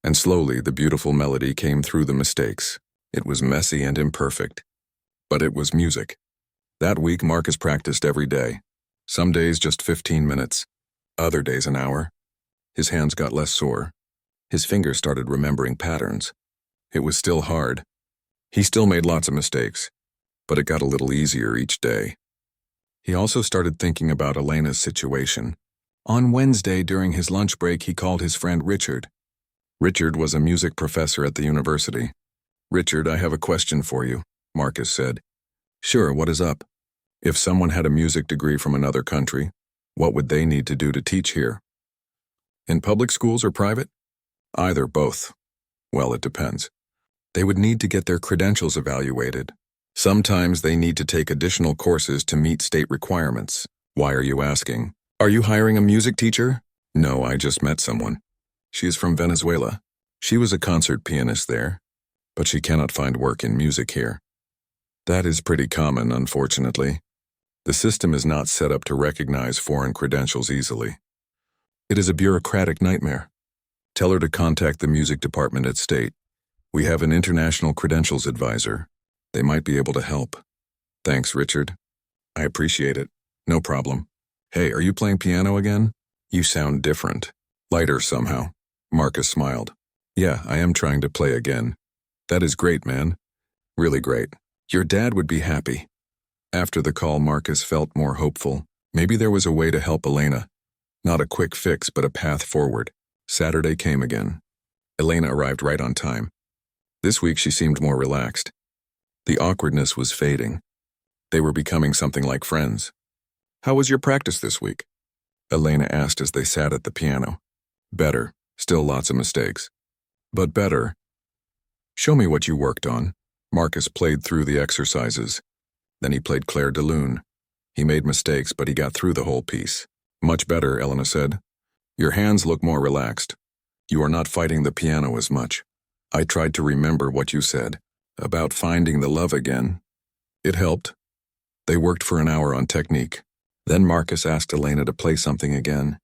And slowly the beautiful melody came through the mistakes. It was messy and imperfect, but it was music. That week, Marcus practiced every day. Some days just 15 minutes, other days an hour. His hands got less sore. His fingers started remembering patterns. It was still hard. He still made lots of mistakes, but it got a little easier each day. He also started thinking about Elena's situation. On Wednesday, during his lunch break, he called his friend Richard. Richard was a music professor at the university. Richard, I have a question for you, Marcus said. Sure, what is up? If someone had a music degree from another country, what would they need to do to teach here? In public schools or private? Either, both. Well, it depends. They would need to get their credentials evaluated. Sometimes they need to take additional courses to meet state requirements. Why are you asking? Are you hiring a music teacher? No, I just met someone. She is from Venezuela. She was a concert pianist there, but she cannot find work in music here. That is pretty common, unfortunately. The system is not set up to recognize foreign credentials easily. It is a bureaucratic nightmare. Tell her to contact the music department at state. We have an international credentials advisor. They might be able to help. Thanks, Richard. I appreciate it. No problem. Hey, are you playing piano again? You sound different. Lighter somehow. Marcus smiled. Yeah, I am trying to play again. That is great, man. Really great. Your dad would be happy. After the call, Marcus felt more hopeful. Maybe there was a way to help Elena. Not a quick fix, but a path forward. Saturday came again. Elena arrived right on time. This week she seemed more relaxed. The awkwardness was fading. They were becoming something like friends. How was your practice this week? Elena asked as they sat at the piano. Better. Still lots of mistakes. But better. Show me what you worked on. Marcus played through the exercises. Then he played Clair de Lune. He made mistakes, but he got through the whole piece. Much better, Elena said. Your hands look more relaxed. You are not fighting the piano as much. I tried to remember what you said. About finding the love again. It helped. They worked for an hour on technique. Then Marcus asked Elena to play something again.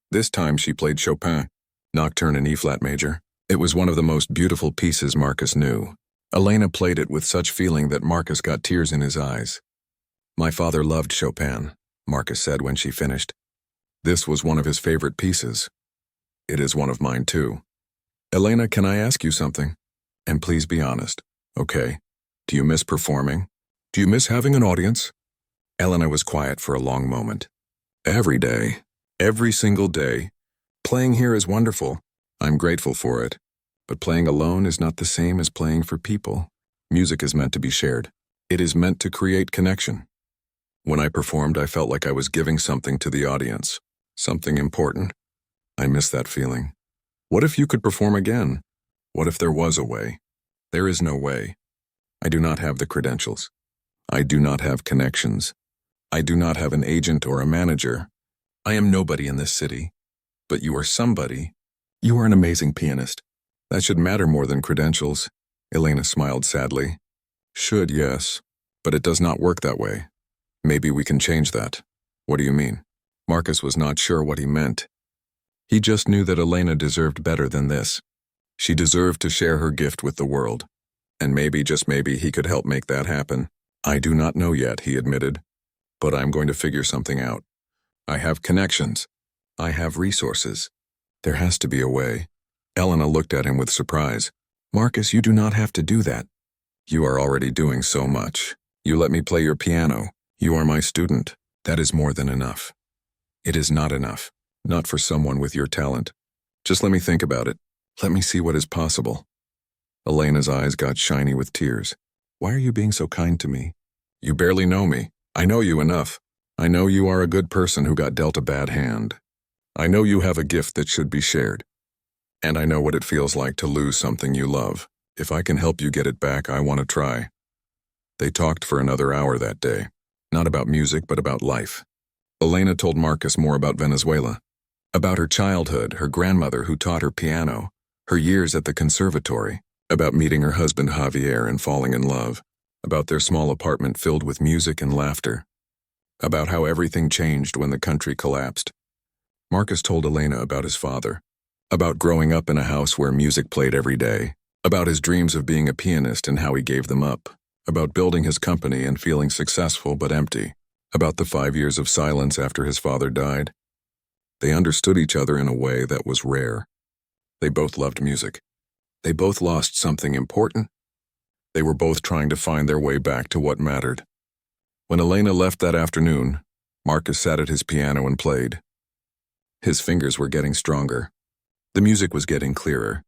This time she played Chopin, Nocturne in E-flat major. It was one of the most beautiful pieces Marcus knew. Elena played it with such feeling that Marcus got tears in his eyes. My father loved Chopin, Marcus said when she finished. This was one of his favorite pieces. It is one of mine too. Elena, can I ask you something? And please be honest. Okay. Do you miss performing? Do you miss having an audience? Elena was quiet for a long moment. Every day. Every single day. Playing here is wonderful. I'm grateful for it. But playing alone is not the same as playing for people. Music is meant to be shared. It is meant to create connection. When I performed, I felt like I was giving something to the audience. Something important. I miss that feeling. What if you could perform again? What if there was a way? There is no way. I do not have the credentials. I do not have connections. I do not have an agent or a manager. I am nobody in this city. But you are somebody. You are an amazing pianist. That should matter more than credentials. Elena smiled sadly. Should, yes. But it does not work that way. Maybe we can change that. What do you mean? Marcus was not sure what he meant. He just knew that Elena deserved better than this. She deserved to share her gift with the world. And maybe, just maybe, he could help make that happen. I do not know yet, he admitted. But I'm going to figure something out. I have connections. I have resources. There has to be a way. Elena looked at him with surprise. Marcus, you do not have to do that. You are already doing so much. You let me play your piano. You are my student. That is more than enough. It is not enough. Not for someone with your talent. Just let me think about it. Let me see what is possible. Elena's eyes got shiny with tears. Why are you being so kind to me? You barely know me. I know you enough. I know you are a good person who got dealt a bad hand. I know you have a gift that should be shared. And I know what it feels like to lose something you love. If I can help you get it back, I want to try. They talked for another hour that day. Not about music, but about life. Elena told Marcus more about Venezuela. About her childhood, her grandmother who taught her piano, her years at the conservatory, about meeting her husband Javier and falling in love, about their small apartment filled with music and laughter, about how everything changed when the country collapsed. Marcus told Elena about his father, about growing up in a house where music played every day, about his dreams of being a pianist and how he gave them up, about building his company and feeling successful but empty, about the 5 years of silence after his father died. They understood each other in a way that was rare. They both loved music. They both lost something important. They were both trying to find their way back to what mattered. When Elena left that afternoon, Marcus sat at his piano and played. His fingers were getting stronger. The music was getting clearer.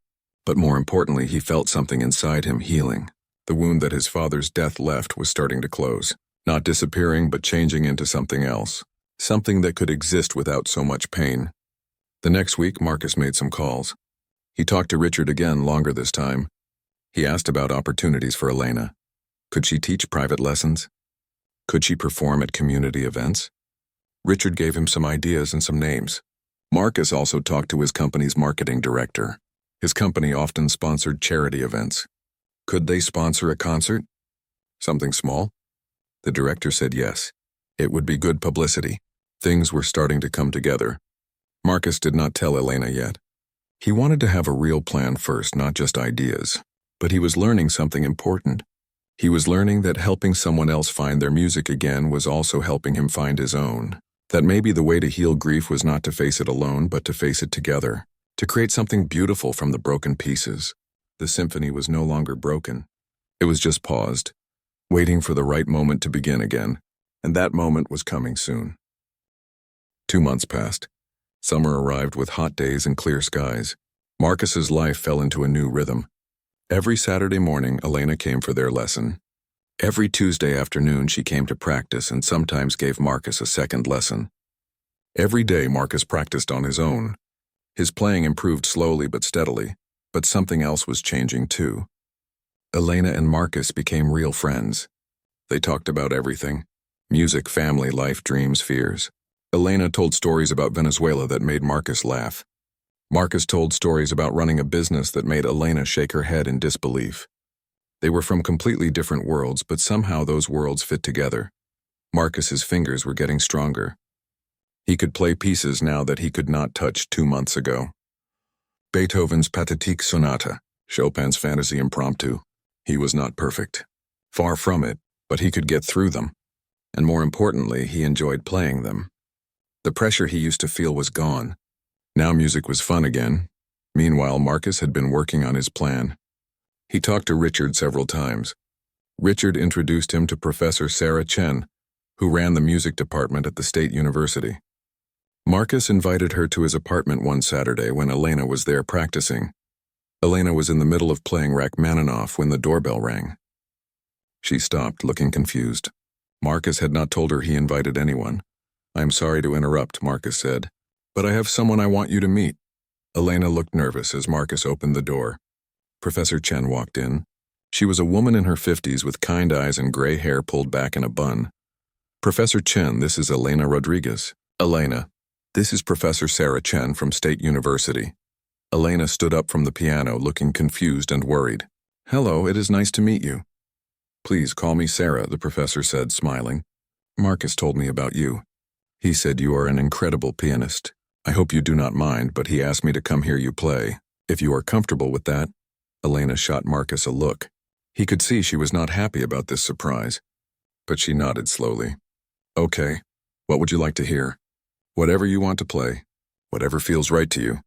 But more importantly, he felt something inside him healing. The wound that his father's death left was starting to close. Not disappearing, but changing into something else. Something that could exist without so much pain. The next week, Marcus made some calls. He talked to Richard again, longer this time. He asked about opportunities for Elena. Could she teach private lessons? Could she perform at community events? Richard gave him some ideas and some names. Marcus also talked to his company's marketing director. His company often sponsored charity events. Could they sponsor a concert? Something small? The director said yes. It would be good publicity. Things were starting to come together. Marcus did not tell Elena yet. He wanted to have a real plan first, not just ideas. But he was learning something important. He was learning that helping someone else find their music again was also helping him find his own. That maybe the way to heal grief was not to face it alone, but to face it together. To create something beautiful from the broken pieces. The symphony was no longer broken. It was just paused, waiting for the right moment to begin again. And that moment was coming soon. 2 months passed. Summer arrived with hot days and clear skies. Marcus's life fell into a new rhythm. Every Saturday morning, Elena came for their lesson. Every Tuesday afternoon, she came to practice and sometimes gave Marcus a second lesson. Every day, Marcus practiced on his own. His playing improved slowly but steadily, but something else was changing too. Elena and Marcus became real friends. They talked about everything: music, family, life, dreams, fears. Elena told stories about Venezuela that made Marcus laugh. Marcus told stories about running a business that made Elena shake her head in disbelief. They were from completely different worlds, but somehow those worlds fit together. Marcus's fingers were getting stronger. He could play pieces now that he could not touch 2 months ago. Beethoven's Pathetique Sonata, Chopin's Fantasy Impromptu. He was not perfect. Far from it, but he could get through them. And more importantly, he enjoyed playing them. The pressure he used to feel was gone. Now music was fun again. Meanwhile, Marcus had been working on his plan. He talked to Richard several times. Richard introduced him to Professor Sarah Chen, who ran the music department at the State University. Marcus invited her to his apartment one Saturday when Elena was there practicing. Elena was in the middle of playing Rachmaninoff when the doorbell rang. She stopped, looking confused. Marcus had not told her he invited anyone. "I'm sorry to interrupt," Marcus said, "but I have someone I want you to meet." Elena looked nervous as Marcus opened the door. Professor Chen walked in. She was a woman in her 50s with kind eyes and gray hair pulled back in a bun. "Professor Chen, this is Elena Rodriguez." "Elena, this is Professor Sarah Chen from State University." Elena stood up from the piano, looking confused and worried. "Hello, it is nice to meet you." "Please call me Sarah," the professor said, smiling. "Marcus told me about you. He said you are an incredible pianist. I hope you do not mind, but he asked me to come hear you play. If you are comfortable with that." Elena shot Marcus a look. He could see she was not happy about this surprise, but she nodded slowly. "Okay, what would you like to hear?" "Whatever you want to play. Whatever feels right to you."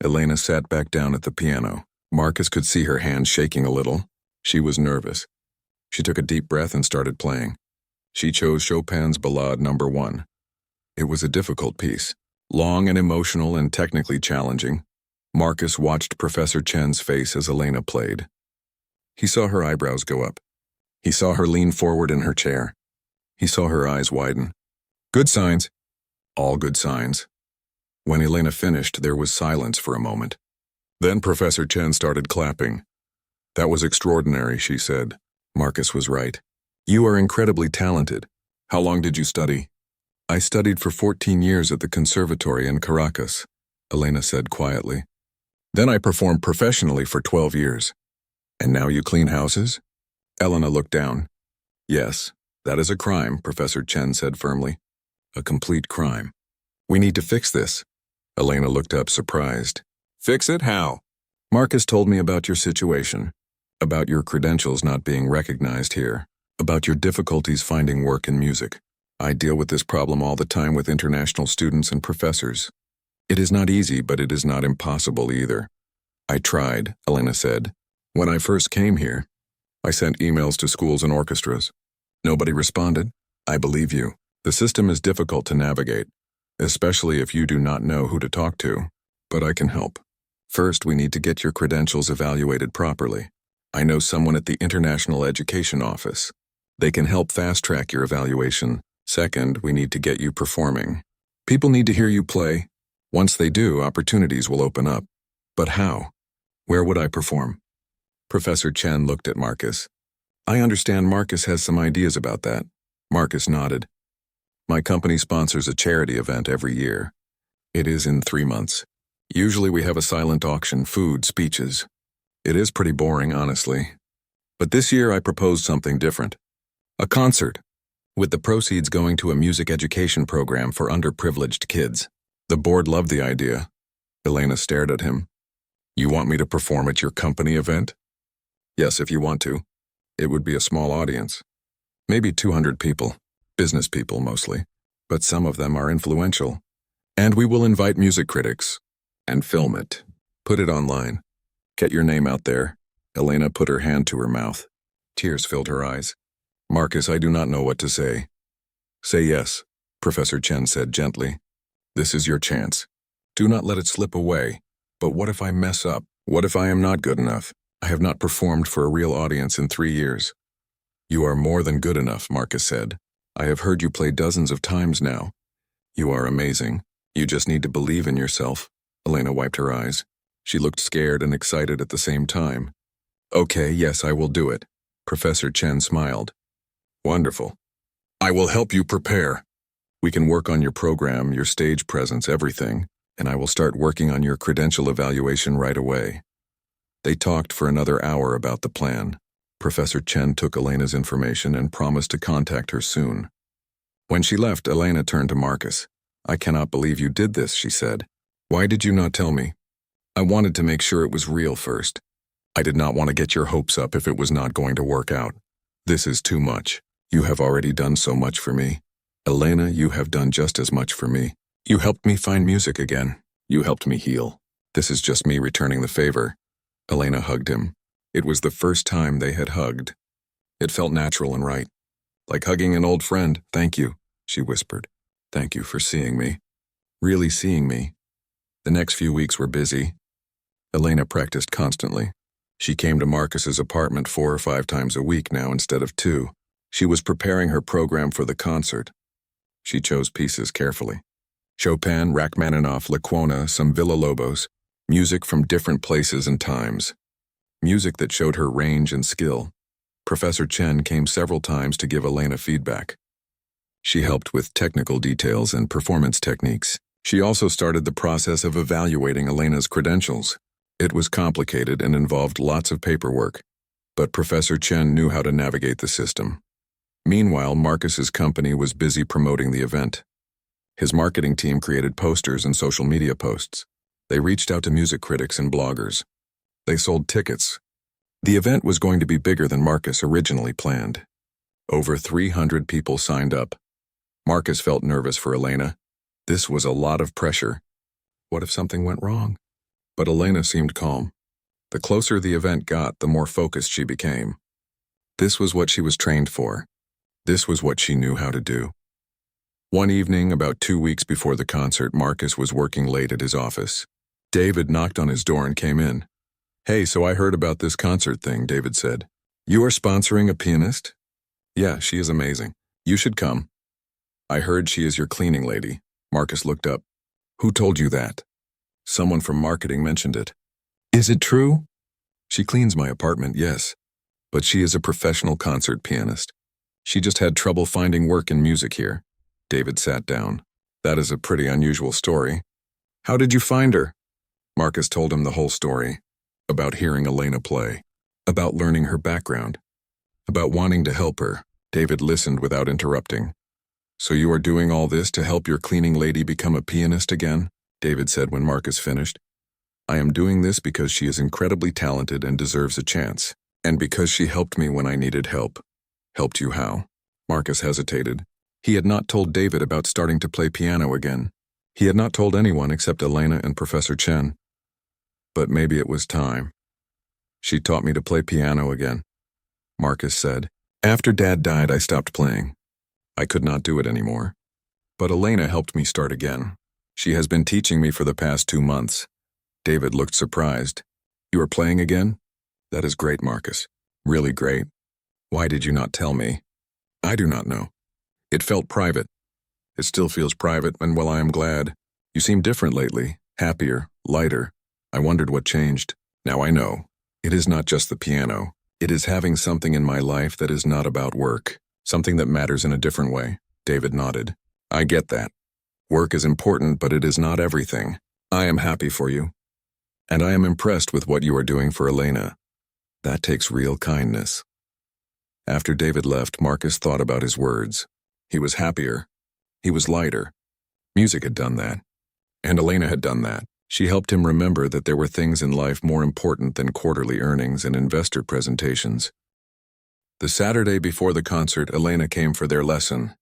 Elena sat back down at the piano. Marcus could see her hands shaking a little. She was nervous. She took a deep breath and started playing. She chose Chopin's Ballade No. 1. It was a difficult piece, long and emotional and technically challenging. Marcus watched Professor Chen's face as Elena played. He saw her eyebrows go up. He saw her lean forward in her chair. He saw her eyes widen. Good signs. All good signs. When Elena finished, there was silence for a moment. Then Professor Chen started clapping. "That was extraordinary," she said. Marcus was right. "You are incredibly talented. How long did you study?" "I studied for 14 years at the conservatory in Caracas," Elena said quietly. "Then I performed professionally for 12 years. And now you clean houses?" Elena looked down. "Yes, that is a crime," Professor Chen said firmly. "A complete crime. We need to fix this." Elena looked up surprised. "Fix it? How?" "Marcus told me about your situation, about your credentials not being recognized here, about your difficulties finding work in music. I deal with this problem all the time with international students and professors. It is not easy, but it is not impossible either." "I tried," Elena said. "When I first came here, I sent emails to schools and orchestras. Nobody responded. I believe you. The system is difficult to navigate, especially if you do not know who to talk to. But I can help. First, we need to get your credentials evaluated properly. I know someone at the International Education Office. They can help fast-track your evaluation. Second, we need to get you performing. People need to hear you play. Once they do, opportunities will open up. But how? Where would I perform?" Professor Chen looked at Marcus. "I understand Marcus has some ideas about that." Marcus nodded. "My company sponsors a charity event every year. It is in 3 months. Usually we have a silent auction, food, speeches. It is pretty boring, honestly. But this year I proposed something different. A concert, with the proceeds going to a music education program for underprivileged kids." The board loved the idea. Elena stared at him. "You want me to perform at your company event?" "Yes, if you want to. It would be a small audience. Maybe 200 people, business people mostly, but some of them are influential. And we will invite music critics. And film it. Put it online. Get your name out there." Elena put her hand to her mouth. Tears filled her eyes. "Marcus, I do not know what to say." "Say yes," Professor Chen said gently. "This is your chance. Do not let it slip away. But what if I mess up? What if I am not good enough? I have not performed for a real audience in 3 years." "You are more than good enough," Marcus said. "I have heard you play dozens of times now. You are amazing. You just need to believe in yourself." Elena wiped her eyes. She looked scared and excited at the same time. "Okay, yes, I will do it." Professor Chen smiled. "Wonderful. I will help you prepare. We can work on your program, your stage presence, everything, and I will start working on your credential evaluation right away." They talked for another hour about the plan. Professor Chen took Elena's information and promised to contact her soon. When she left, Elena turned to Marcus. "I cannot believe you did this," she said. "Why did you not tell me?" "I wanted to make sure it was real first. I did not want to get your hopes up if it was not going to work out. This is too much. You have already done so much for me. Elena, you have done just as much for me. You helped me find music again. You helped me heal. This is just me returning the favor." Elena hugged him. It was the first time they had hugged. It felt natural and right. "Like hugging an old friend. Thank you," she whispered. "Thank you for seeing me. Really seeing me." The next few weeks were busy. Elena practiced constantly. She came to Marcus's apartment 4 or 5 times a week now instead of 2. She was preparing her program for the concert. She chose pieces carefully. Chopin, Rachmaninoff, Lecuona, some Villa-Lobos, music from different places and times. Music that showed her range and skill. Professor Chen came several times to give Elena feedback. She helped with technical details and performance techniques. She also started the process of evaluating Elena's credentials. It was complicated and involved lots of paperwork, but Professor Chen knew how to navigate the system. Meanwhile, Marcus's company was busy promoting the event. His marketing team created posters and social media posts. They reached out to music critics and bloggers. They sold tickets. The event was going to be bigger than Marcus originally planned. Over 300 people signed up. Marcus felt nervous for Elena. This was a lot of pressure. What if something went wrong? But Elena seemed calm. The closer the event got, the more focused she became. This was what she was trained for. This was what she knew how to do. One evening, about 2 weeks before the concert, Marcus was working late at his office. David knocked on his door and came in. "Hey, so I heard about this concert thing," David said. "You are sponsoring a pianist?" "Yeah, she is amazing. You should come." "I heard she is your cleaning lady." Marcus looked up. "Who told you that?" "Someone from marketing mentioned it." "Is it true?" "She cleans my apartment, yes. But she is a professional concert pianist. She just had trouble finding work in music here." David sat down. "That is a pretty unusual story. How did you find her?" Marcus told him the whole story. About hearing Elena play. About learning her background. About wanting to help her. David listened without interrupting. "So you are doing all this to help your cleaning lady become a pianist again?" David said when Marcus finished. "I am doing this because she is incredibly talented and deserves a chance. And because she helped me when I needed help." "Helped you how?" Marcus hesitated. He had not told David about starting to play piano again. He had not told anyone except Elena and Professor Chen. But maybe it was time. "She taught me to play piano again," Marcus said. "After Dad died, I stopped playing. I could not do it anymore. But Elena helped me start again. She has been teaching me for the past 2 months." David looked surprised. "You are playing again?" "That is great, Marcus. Really great. Why did you not tell me?" "I do not know. It felt private. It still feels private, and well, I am glad. You seem different lately, happier, lighter. I wondered what changed. Now I know. It is not just the piano. It is having something in my life that is not about work, something that matters in a different way." David nodded. "I get that. Work is important, but it is not everything. I am happy for you. And I am impressed with what you are doing for Elena. That takes real kindness." After David left, Marcus thought about his words. He was happier. He was lighter. Music had done that. And Elena had done that. She helped him remember that there were things in life more important than quarterly earnings and investor presentations. The Saturday before the concert, Elena came for their lesson.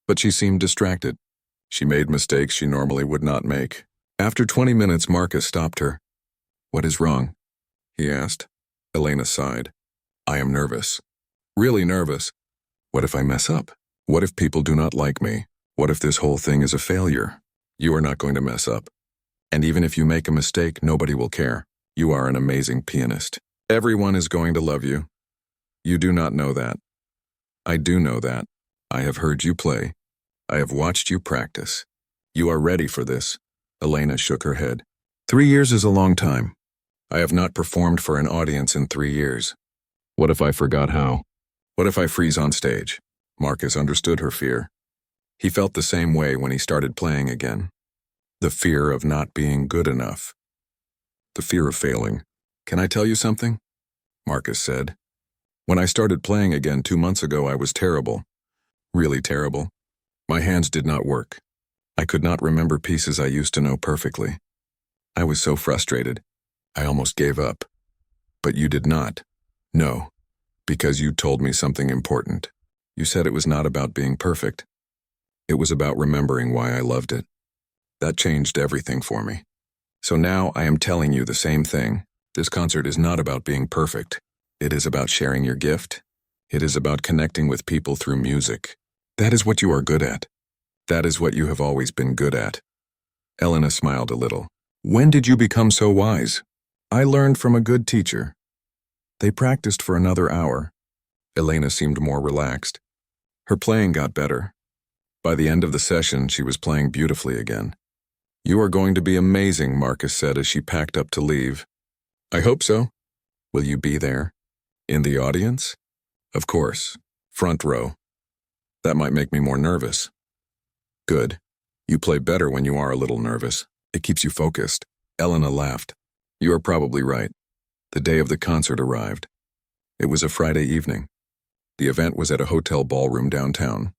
But she seemed distracted. She made mistakes she normally would not make. After 20 minutes, Marcus stopped her. "What is wrong?" he asked. Elena sighed. "I am nervous. Really nervous. What if I mess up? What if people do not like me? What if this whole thing is a failure?" "You are not going to mess up. And even if you make a mistake, nobody will care. You are an amazing pianist. Everyone is going to love you. You do not know that. I do know that. I have heard you play. I have watched you practice. You are ready for this." Elena shook her head. 3 years is a long time. I have not performed for an audience in 3 years. What if I forgot how? What if I freeze on stage? Marcus understood her fear. He felt the same way when he started playing again. The fear of not being good enough. The fear of failing. "Can I tell you something?" Marcus said. "When I started playing again 2 months ago, I was terrible. Really terrible. My hands did not work. I could not remember pieces I used to know perfectly. I was so frustrated. I almost gave up. But you did not. No. Because you told me something important. You said it was not about being perfect. It was about remembering why I loved it. That changed everything for me. So now I am telling you the same thing. This concert is not about being perfect. It is about sharing your gift. It is about connecting with people through music. That is what you are good at. That is what you have always been good at." Elena smiled a little. "When did you become so wise?" "I learned from a good teacher." They practiced for another hour. Elena seemed more relaxed. Her playing got better. By the end of the session, she was playing beautifully again. "You are going to be amazing," Marcus said as she packed up to leave. "I hope so." "Will you be there? In the audience?" "Of course. Front row." "That might make me more nervous." "Good. You play better when you are a little nervous. It keeps you focused." Elena laughed. "You are probably right." The day of the concert arrived. It was a Friday evening. The event was at a hotel ballroom downtown.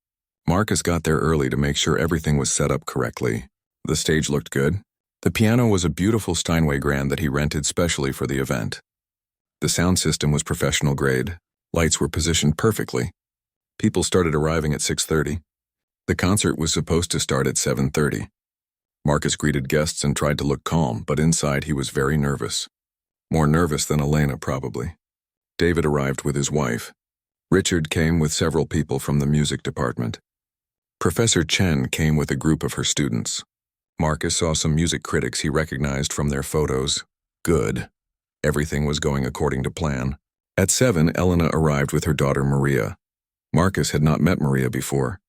Marcus got there early to make sure everything was set up correctly. The stage looked good. The piano was a beautiful Steinway grand that he rented specially for the event. The sound system was professional grade. Lights were positioned perfectly. People started arriving at 6:30. The concert was supposed to start at 7:30. Marcus greeted guests and tried to look calm, but inside he was very nervous. More nervous than Elena, probably. David arrived with his wife. Richard came with several people from the music department. Professor Chen came with a group of her students. Marcus saw some music critics he recognized from their photos. Good. Everything was going according to plan. At 7, Elena arrived with her daughter Maria. Marcus had not met Maria before.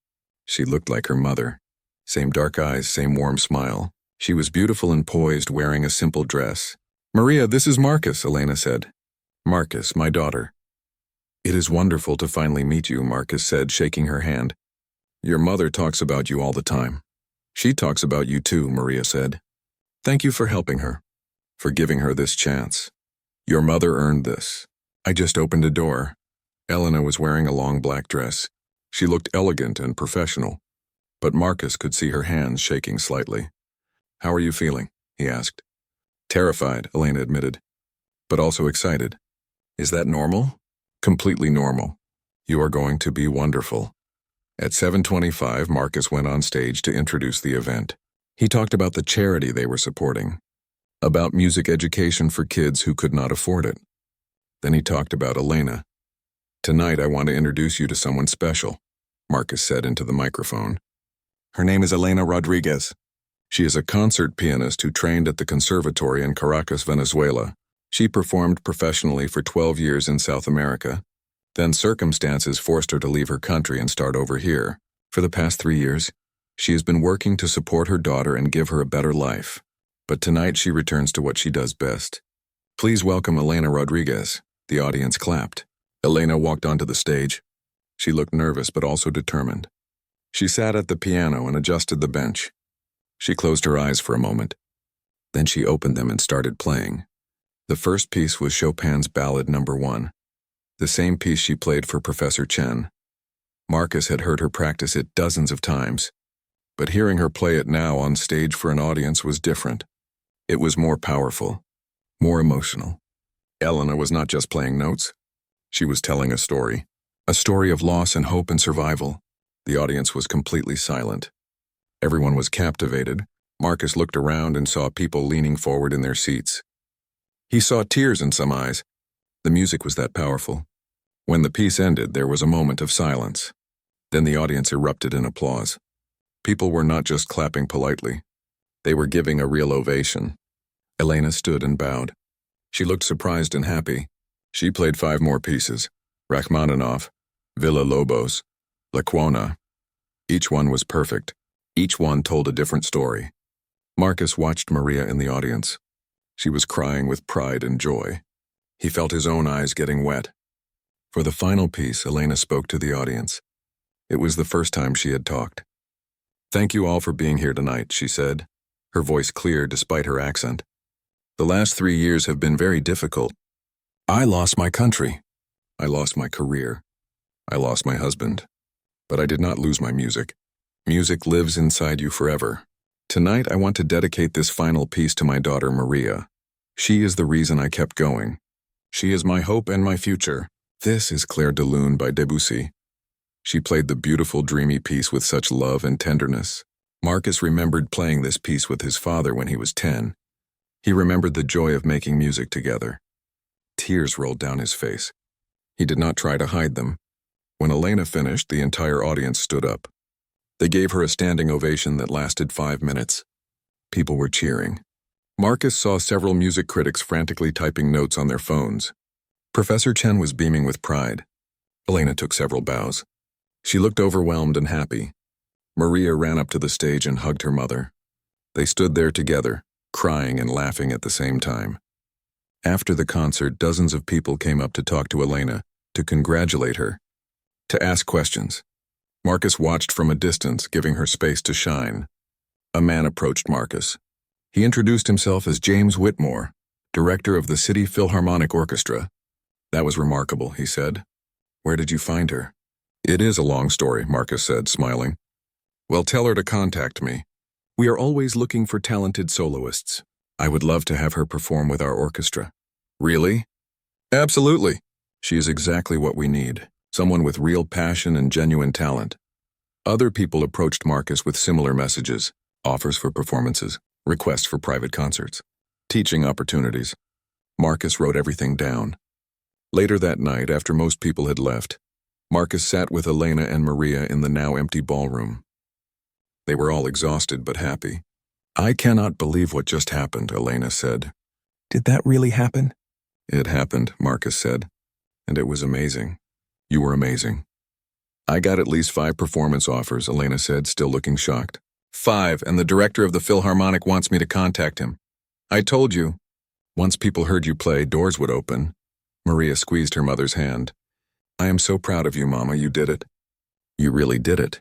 She looked like her mother. Same dark eyes, same warm smile. She was beautiful and poised, wearing a simple dress. "Maria, this is Marcus," Elena said. "Marcus, my daughter." "It is wonderful to finally meet you," Marcus said, shaking her hand. "Your mother talks about you all the time." "She talks about you too," Maria said. "Thank you for helping her, for giving her this chance. Your mother earned this." I just opened a door. Elena was wearing a long black dress. She looked elegant and professional, but Marcus could see her hands shaking slightly. "How are you feeling?" he asked. "Terrified," Elena admitted, "but also excited." "Is that normal?" "Completely normal. You are going to be wonderful." At 7:25, Marcus went on stage to introduce the event. He talked about the charity they were supporting, about music education for kids who could not afford it. Then he talked about Elena. "Tonight I want to introduce you to someone special," Marcus said into the microphone. "Her name is Elena Rodriguez. She is a concert pianist who trained at the conservatory in Caracas, Venezuela. She performed professionally for 12 years in South America. Then circumstances forced her to leave her country and start over here. For the past 3 years, she has been working to support her daughter and give her a better life. But tonight she returns to what she does best. Please welcome Elena Rodriguez." The audience clapped. Elena walked onto the stage. She looked nervous but also determined. She sat at the piano and adjusted the bench. She closed her eyes for a moment. Then she opened them and started playing. The first piece was Chopin's Ballad No. 1, the same piece she played for Professor Chen. Marcus had heard her practice it dozens of times, but hearing her play it now on stage for an audience was different. It was more powerful, more emotional. Elena was not just playing notes. She was telling a story of loss and hope and survival. The audience was completely silent. Everyone was captivated. Marcus looked around and saw people leaning forward in their seats. He saw tears in some eyes. The music was that powerful. When the piece ended, there was a moment of silence. Then the audience erupted in applause. People were not just clapping politely. They were giving a real ovation. Elena stood and bowed. She looked surprised and happy. She played 5 more pieces: Rachmaninoff, Villa Lobos, La Quona. Each one was perfect. Each one told a different story. Marcus watched Maria in the audience. She was crying with pride and joy. He felt his own eyes getting wet. For the final piece, Elena spoke to the audience. It was the first time she had talked. "Thank you all for being here tonight," she said, her voice clear despite her accent. "The last 3 years have been very difficult. I lost my country. I lost my career. I lost my husband. But I did not lose my music. Music lives inside you forever. Tonight I want to dedicate this final piece to my daughter Maria. She is the reason I kept going. She is my hope and my future." This is Clair de Lune by Debussy. She played the beautiful, dreamy piece with such love and tenderness. Marcus remembered playing this piece with his father when he was 10. He remembered the joy of making music together. Tears rolled down his face. He did not try to hide them. When Elena finished, the entire audience stood up. They gave her a standing ovation that lasted 5 minutes. People were cheering. Marcus saw several music critics frantically typing notes on their phones. Professor Chen was beaming with pride. Elena took several bows. She looked overwhelmed and happy. Maria ran up to the stage and hugged her mother. They stood there together, crying and laughing at the same time. After the concert, dozens of people came up to talk to Elena, to congratulate her, to ask questions. Marcus watched from a distance, giving her space to shine. A man approached Marcus. He introduced himself as James Whitmore, director of the City Philharmonic Orchestra. "That was remarkable," he said. "Where did you find her?" It is a long story, Marcus said, smiling. Well, tell her to contact me. We are always looking for talented soloists. I would love to have her perform with our orchestra. Really? Absolutely. She is exactly what we need. Someone with real passion and genuine talent. Other people approached Marcus with similar messages, offers for performances, requests for private concerts, teaching opportunities. Marcus wrote everything down. Later that night, after most people had left, Marcus sat with Elena and Maria in the now empty ballroom. They were all exhausted but happy. I cannot believe what just happened, Elena said. Did that really happen? It happened, Marcus said, and it was amazing. You were amazing. I got at least 5 performance offers, Elena said, still looking shocked. 5, and the director of the Philharmonic wants me to contact him. I told you. Once people heard you play, doors would open. Maria squeezed her mother's hand. I am so proud of you, Mama, you did it. You really did it.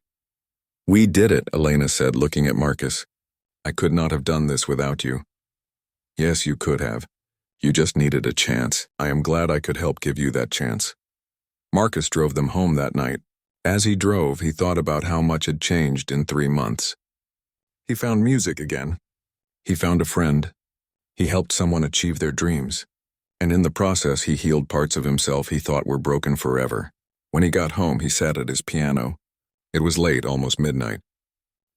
We did it, Elena said, looking at Marcus. I could not have done this without you. Yes, you could have. You just needed a chance. I am glad I could help give you that chance. Marcus drove them home that night. As he drove, he thought about how much had changed in 3 months. He found music again. He found a friend. He helped someone achieve their dreams. And in the process, he healed parts of himself he thought were broken forever. When he got home, he sat at his piano. It was late, almost midnight.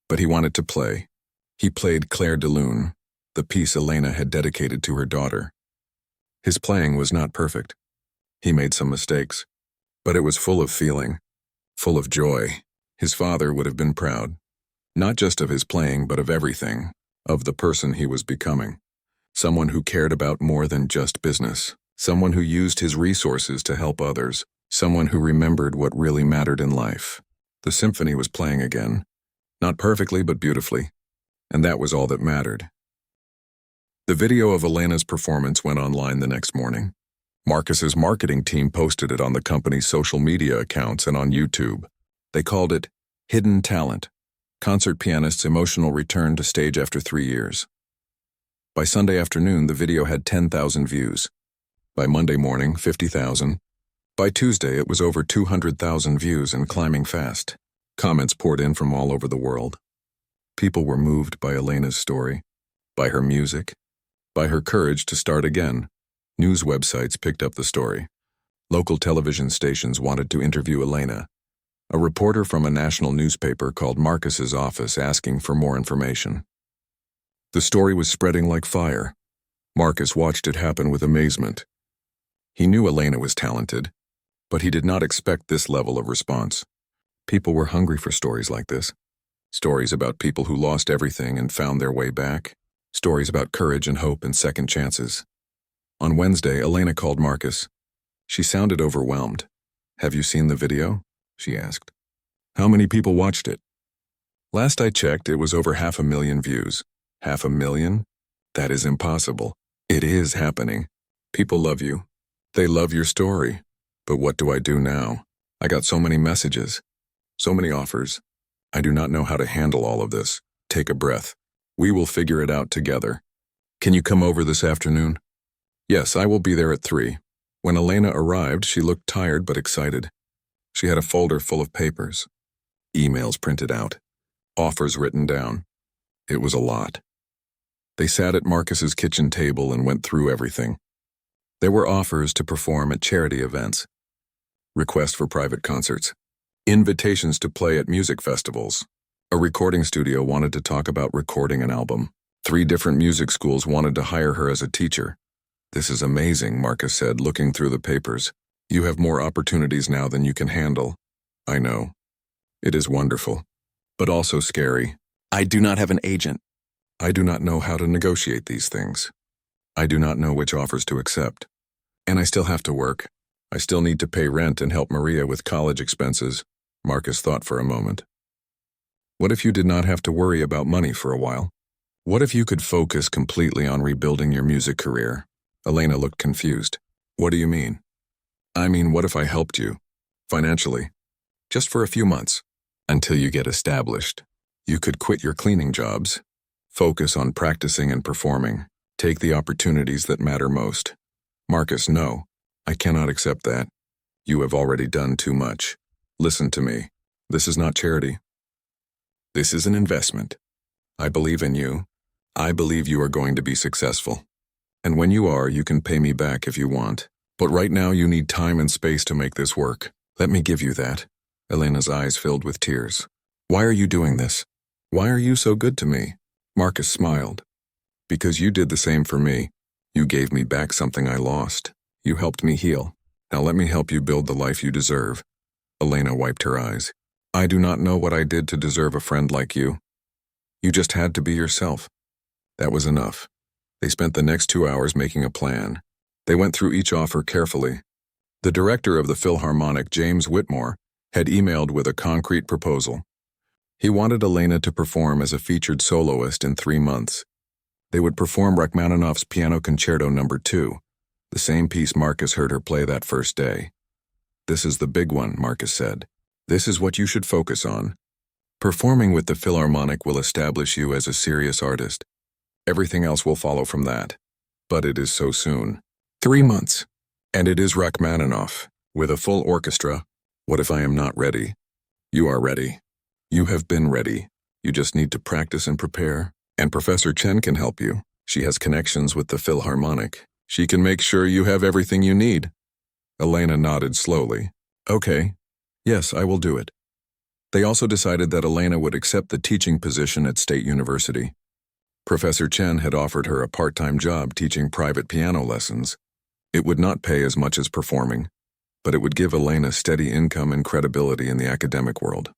But he wanted to play. He played Claire de Lune, the piece Elena had dedicated to her daughter. His playing was not perfect. He made some mistakes. But it was full of feeling, full of joy. His father would have been proud. Not just of his playing, but of everything, of the person he was becoming. Someone who cared about more than just business. Someone who used his resources to help others. Someone who remembered what really mattered in life. The symphony was playing again. Not perfectly, but beautifully. And that was all that mattered. The video of Elena's performance went online the next morning. Marcus's marketing team posted it on the company's social media accounts and on YouTube. They called it Hidden Talent, concert pianist's emotional return to stage after 3 years. By Sunday afternoon, the video had 10,000 views. By Monday morning, 50,000. By Tuesday, it was over 200,000 views and climbing fast. Comments poured in from all over the world. People were moved by Elena's story, by her music, by her courage to start again. News websites picked up the story. Local television stations wanted to interview Elena. A reporter from a national newspaper called Marcus's office asking for more information. The story was spreading like fire. Marcus watched it happen with amazement. He knew Elena was talented, but he did not expect this level of response. People were hungry for stories like this. Stories about people who lost everything and found their way back. Stories about courage and hope and second chances. On Wednesday, Elena called Marcus. She sounded overwhelmed. Have you seen the video? She asked. How many people watched it? Last I checked, it was over 500,000 views. 500,000? That is impossible. It is happening. People love you. They love your story. But what do I do now? I got so many messages. So many offers. I do not know how to handle all of this. Take a breath. We will figure it out together. Can you come over this afternoon? Yes, I will be there at 3. When Elena arrived, she looked tired but excited. She had a folder full of papers. Emails printed out. Offers written down. It was a lot. They sat at Marcus's kitchen table and went through everything. There were offers to perform at charity events, requests for private concerts, invitations to play at music festivals. A recording studio wanted to talk about recording an album. 3 different music schools wanted to hire her as a teacher. This is amazing, Marcus said, looking through the papers. You have more opportunities now than you can handle. I know. It is wonderful, but also scary. I do not have an agent. I do not know how to negotiate these things. I do not know which offers to accept. And I still have to work. I still need to pay rent and help Maria with college expenses. Marcus thought for a moment. What if you did not have to worry about money for a while? What if you could focus completely on rebuilding your music career? Elena looked confused. What do you mean? I mean, what if I helped you? Financially. Just for a few months. Until you get established. You could quit your cleaning jobs. Focus on practicing and performing. Take the opportunities that matter most. Marcus, no. I cannot accept that. You have already done too much. Listen to me. This is not charity. This is an investment. I believe in you. I believe you are going to be successful. And when you are, you can pay me back if you want. But right now you need time and space to make this work. Let me give you that. Elena's eyes filled with tears. Why are you doing this? Why are you so good to me? Marcus smiled. Because you did the same for me. You gave me back something I lost. You helped me heal. Now let me help you build the life you deserve. Elena wiped her eyes. I do not know what I did to deserve a friend like you. You just had to be yourself. That was enough. They spent the next 2 hours making a plan. They went through each offer carefully. The director of the Philharmonic, James Whitmore, had emailed with a concrete proposal. He wanted Elena to perform as a featured soloist in 3 months. They would perform Rachmaninoff's Piano Concerto No. 2, the same piece Marcus heard her play that first day. This is the big one, Marcus said. This is what you should focus on. Performing with the Philharmonic will establish you as a serious artist. Everything else will follow from that. But it is so soon. 3 months. And it is Rachmaninoff, with a full orchestra. What if I am not ready? You are ready. You have been ready. You just need to practice and prepare. And Professor Chen can help you. She has connections with the Philharmonic. She can make sure you have everything you need. Elena nodded slowly. Okay. Yes, I will do it. They also decided that Elena would accept the teaching position at State University. Professor Chen had offered her a part-time job teaching private piano lessons. It would not pay as much as performing, but it would give Elena steady income and credibility in the academic world.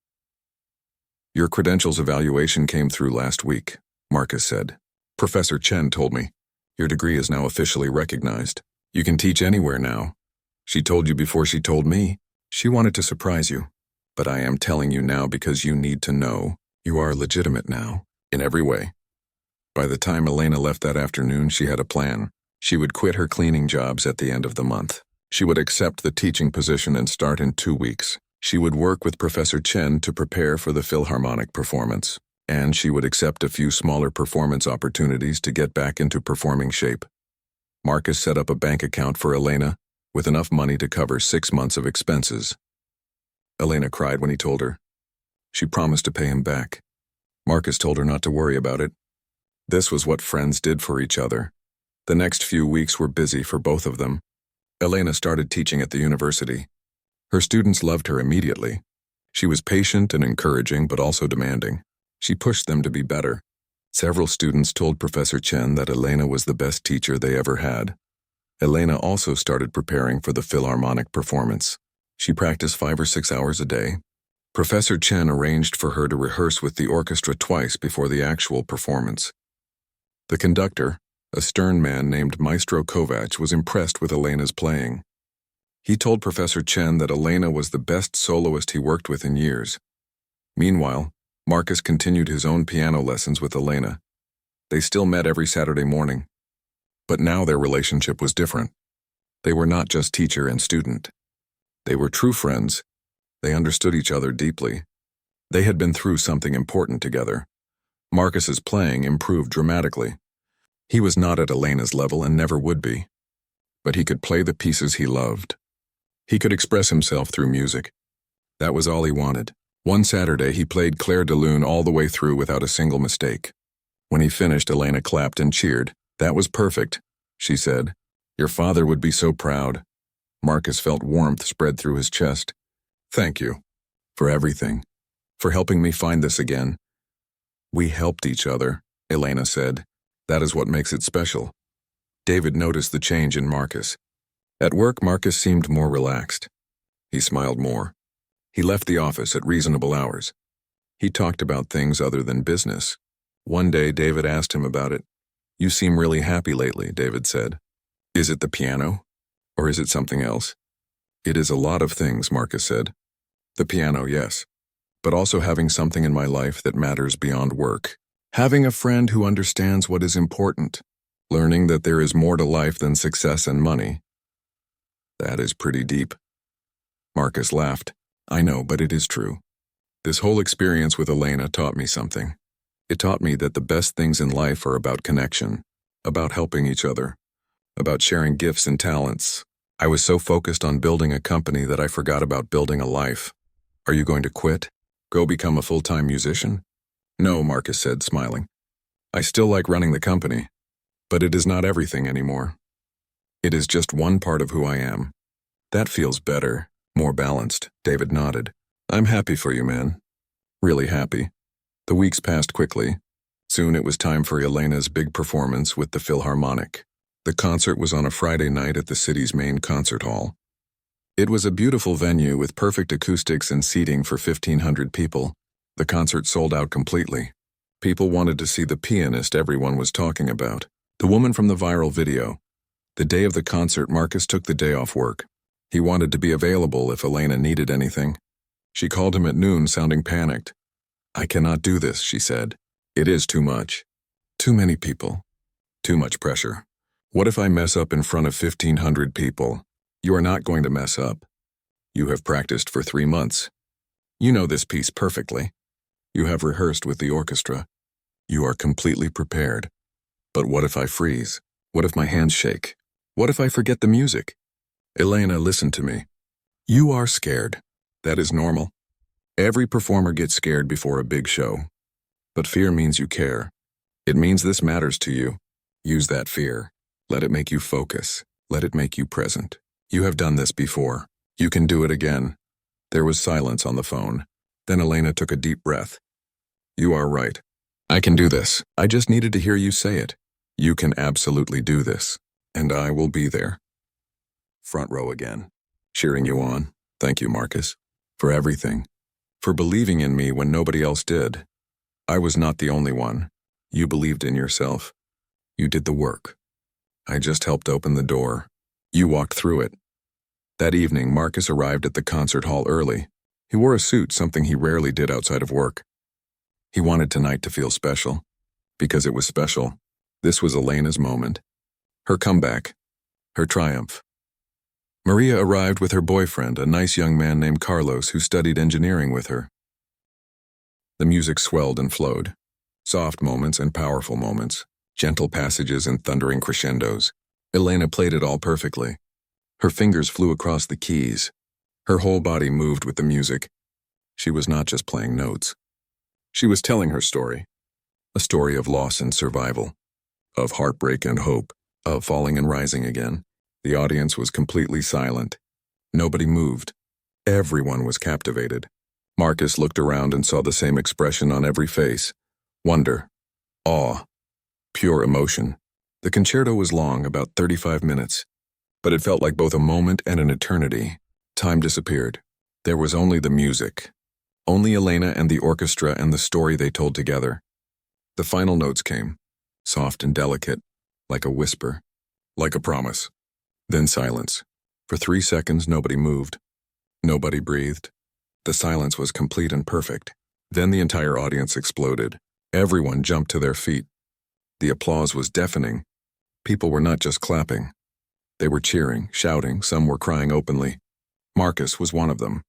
Your credentials evaluation came through last week, Marcus said. Professor Chen told me. Your degree is now officially recognized. You can teach anywhere now. She told you before she told me. She wanted to surprise you. But I am telling you now because you need to know. You are legitimate now, in every way. By the time Elena left that afternoon, she had a plan. She would quit her cleaning jobs at the end of the month. She would accept the teaching position and start in 2 weeks. She would work with Professor Chen to prepare for the Philharmonic performance. And she would accept a few smaller performance opportunities to get back into performing shape. Marcus set up a bank account for Elena, with enough money to cover 6 months of expenses. Elena cried when he told her. She promised to pay him back. Marcus told her not to worry about it. This was what friends did for each other. The next few weeks were busy for both of them. Elena started teaching at the university. Her students loved her immediately. She was patient and encouraging, but also demanding. She pushed them to be better. Several students told Professor Chen that Elena was the best teacher they ever had. Elena also started preparing for the Philharmonic performance. She practiced 5 or 6 hours a day. Professor Chen arranged for her to rehearse with the orchestra twice before the actual performance. The conductor, a stern man named Maestro Kovac, was impressed with Elena's playing. He told Professor Chen that Elena was the best soloist he worked with in years. Meanwhile, Marcus continued his own piano lessons with Elena. They still met every Saturday morning. But now their relationship was different. They were not just teacher and student. They were true friends. They understood each other deeply. They had been through something important together. Marcus's playing improved dramatically. He was not at Elena's level and never would be. But he could play the pieces he loved. He could express himself through music. That was all he wanted. One Saturday, he played Clair de Lune all the way through without a single mistake. When he finished, Elena clapped and cheered. That was perfect, she said. Your father would be so proud. Marcus felt warmth spread through his chest. Thank you. For everything. For helping me find this again. We helped each other, Elena said. That is what makes it special. David noticed the change in Marcus. At work, Marcus seemed more relaxed. He smiled more. He left the office at reasonable hours. He talked about things other than business. One day, David asked him about it. You seem really happy lately, David said. Is it the piano? Or is it something else? It is a lot of things, Marcus said. The piano, yes. But also having something in my life that matters beyond work. Having a friend who understands what is important. Learning that there is more to life than success and money. That is pretty deep. Marcus laughed. I know, but it is true. This whole experience with Elena taught me something. It taught me that the best things in life are about connection, about helping each other, about sharing gifts and talents. I was so focused on building a company that I forgot about building a life. Are you going to quit? Go become a full-time musician? No, Marcus said, smiling. I still like running the company, but it is not everything anymore. It is just one part of who I am. That feels better, more balanced, David nodded. I'm happy for you, man. Really happy. The weeks passed quickly. Soon it was time for Elena's big performance with the Philharmonic. The concert was on a Friday night at the city's main concert hall. It was a beautiful venue with perfect acoustics and seating for 1,500 people. The concert sold out completely. People wanted to see the pianist everyone was talking about, the woman from the viral video. The day of the concert, Marcus took the day off work. He wanted to be available if Elena needed anything. She called him at noon, sounding panicked. I cannot do this, she said. It is too much. Too many people. Too much pressure. What if I mess up in front of 1,500 people? You are not going to mess up. You have practiced for 3 months. You know this piece perfectly. You have rehearsed with the orchestra. You are completely prepared. But what if I freeze? What if my hands shake? What if I forget the music? Elena, listen to me. You are scared. That is normal. Every performer gets scared before a big show. But fear means you care. It means this matters to you. Use that fear. Let it make you focus. Let it make you present. You have done this before. You can do it again. There was silence on the phone. Then Elena took a deep breath. You are right. I can do this. I just needed to hear you say it. You can absolutely do this. And I will be there. Front row again. Cheering you on. Thank you, Marcus. For everything. For believing in me when nobody else did. I was not the only one. You believed in yourself. You did the work. I just helped open the door. You walked through it. That evening, Marcus arrived at the concert hall early. He wore a suit, something he rarely did outside of work. He wanted tonight to feel special. Because it was special. This was Elena's moment. Her comeback. Her triumph. Maria arrived with her boyfriend, a nice young man named Carlos who studied engineering with her. The music swelled and flowed. Soft moments and powerful moments. Gentle passages and thundering crescendos. Elena played it all perfectly. Her fingers flew across the keys. Her whole body moved with the music. She was not just playing notes. She was telling her story. A story of loss and survival. Of heartbreak and hope. Of falling and rising again. The audience was completely silent. Nobody moved. Everyone was captivated. Marcus looked around and saw the same expression on every face. Wonder. Awe. Pure emotion. The concerto was long, about 35 minutes. But it felt like both a moment and an eternity. Time disappeared. There was only the music. Only Elena and the orchestra and the story they told together. The final notes came. Soft and delicate. Like a whisper. Like a promise. Then silence. For 3 seconds, nobody moved. Nobody breathed. The silence was complete and perfect. Then the entire audience exploded. Everyone jumped to their feet. The applause was deafening. People were not just clapping. They were cheering, shouting, some were crying openly. Marcus was one of them.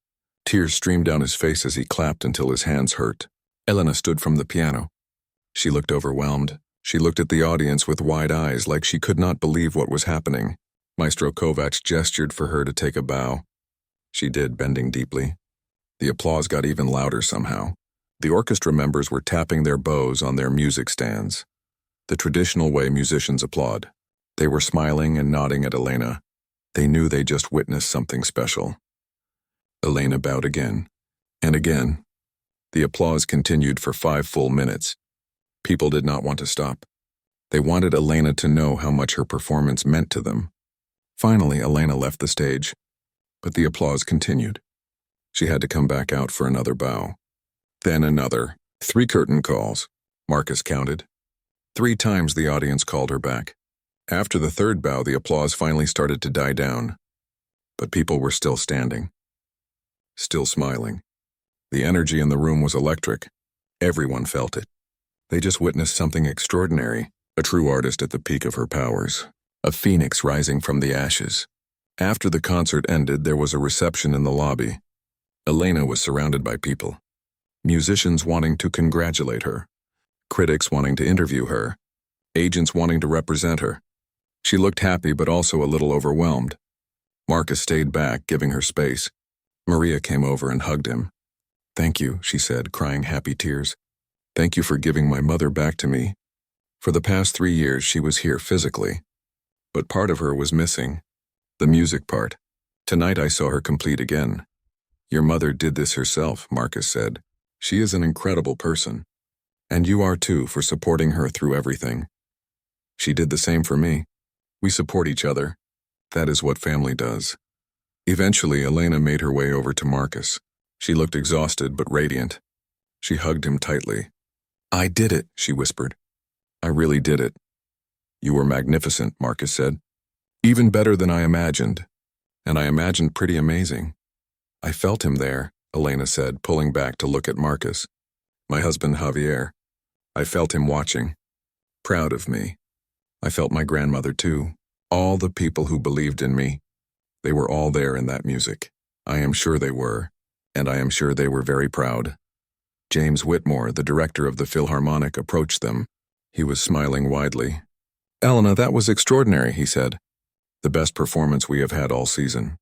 Tears streamed down his face as he clapped until his hands hurt. Elena stood from the piano. She looked overwhelmed. She looked at the audience with wide eyes like she could not believe what was happening. Maestro Kovacs gestured for her to take a bow. She did, bending deeply. The applause got even louder somehow. The orchestra members were tapping their bows on their music stands. The traditional way musicians applaud. They were smiling and nodding at Elena. They knew they just witnessed something special. Elena bowed again. And again. The applause continued for 5 full minutes. People did not want to stop. They wanted Elena to know how much her performance meant to them. Finally, Elena left the stage. But the applause continued. She had to come back out for another bow. Then another. 3 curtain calls. Marcus counted. 3 times the audience called her back. After the 3rd bow, the applause finally started to die down. But people were still standing. Still smiling. The energy in the room was electric. Everyone felt it. They just witnessed something extraordinary. A true artist at the peak of her powers. A phoenix rising from the ashes. After the concert ended, there was a reception in the lobby. Elena was surrounded by people. Musicians wanting to congratulate her. Critics wanting to interview her. Agents wanting to represent her. She looked happy but also a little overwhelmed. Marcus stayed back, giving her space. Maria came over and hugged him. "Thank you," she said, crying happy tears. "Thank you for giving my mother back to me. For the past 3 years she was here physically, but part of her was missing. The music part. Tonight I saw her complete again." "Your mother did this herself," Marcus said. "She is an incredible person. And you are too, for supporting her through everything. She did the same for me. We support each other. That is what family does." Eventually, Elena made her way over to Marcus. She looked exhausted but radiant. She hugged him tightly. "I did it," she whispered. "I really did it." "You were magnificent," Marcus said. "Even better than I imagined. And I imagined pretty amazing." "I felt him there," Elena said, pulling back to look at Marcus. "My husband Javier. I felt him watching. Proud of me. I felt my grandmother too. All the people who believed in me. They were all there in that music. I am sure they were. And I am sure they were very proud." James Whitmore, the director of the Philharmonic, approached them. He was smiling widely. "Elena, that was extraordinary," he said. "The best performance we have had all season.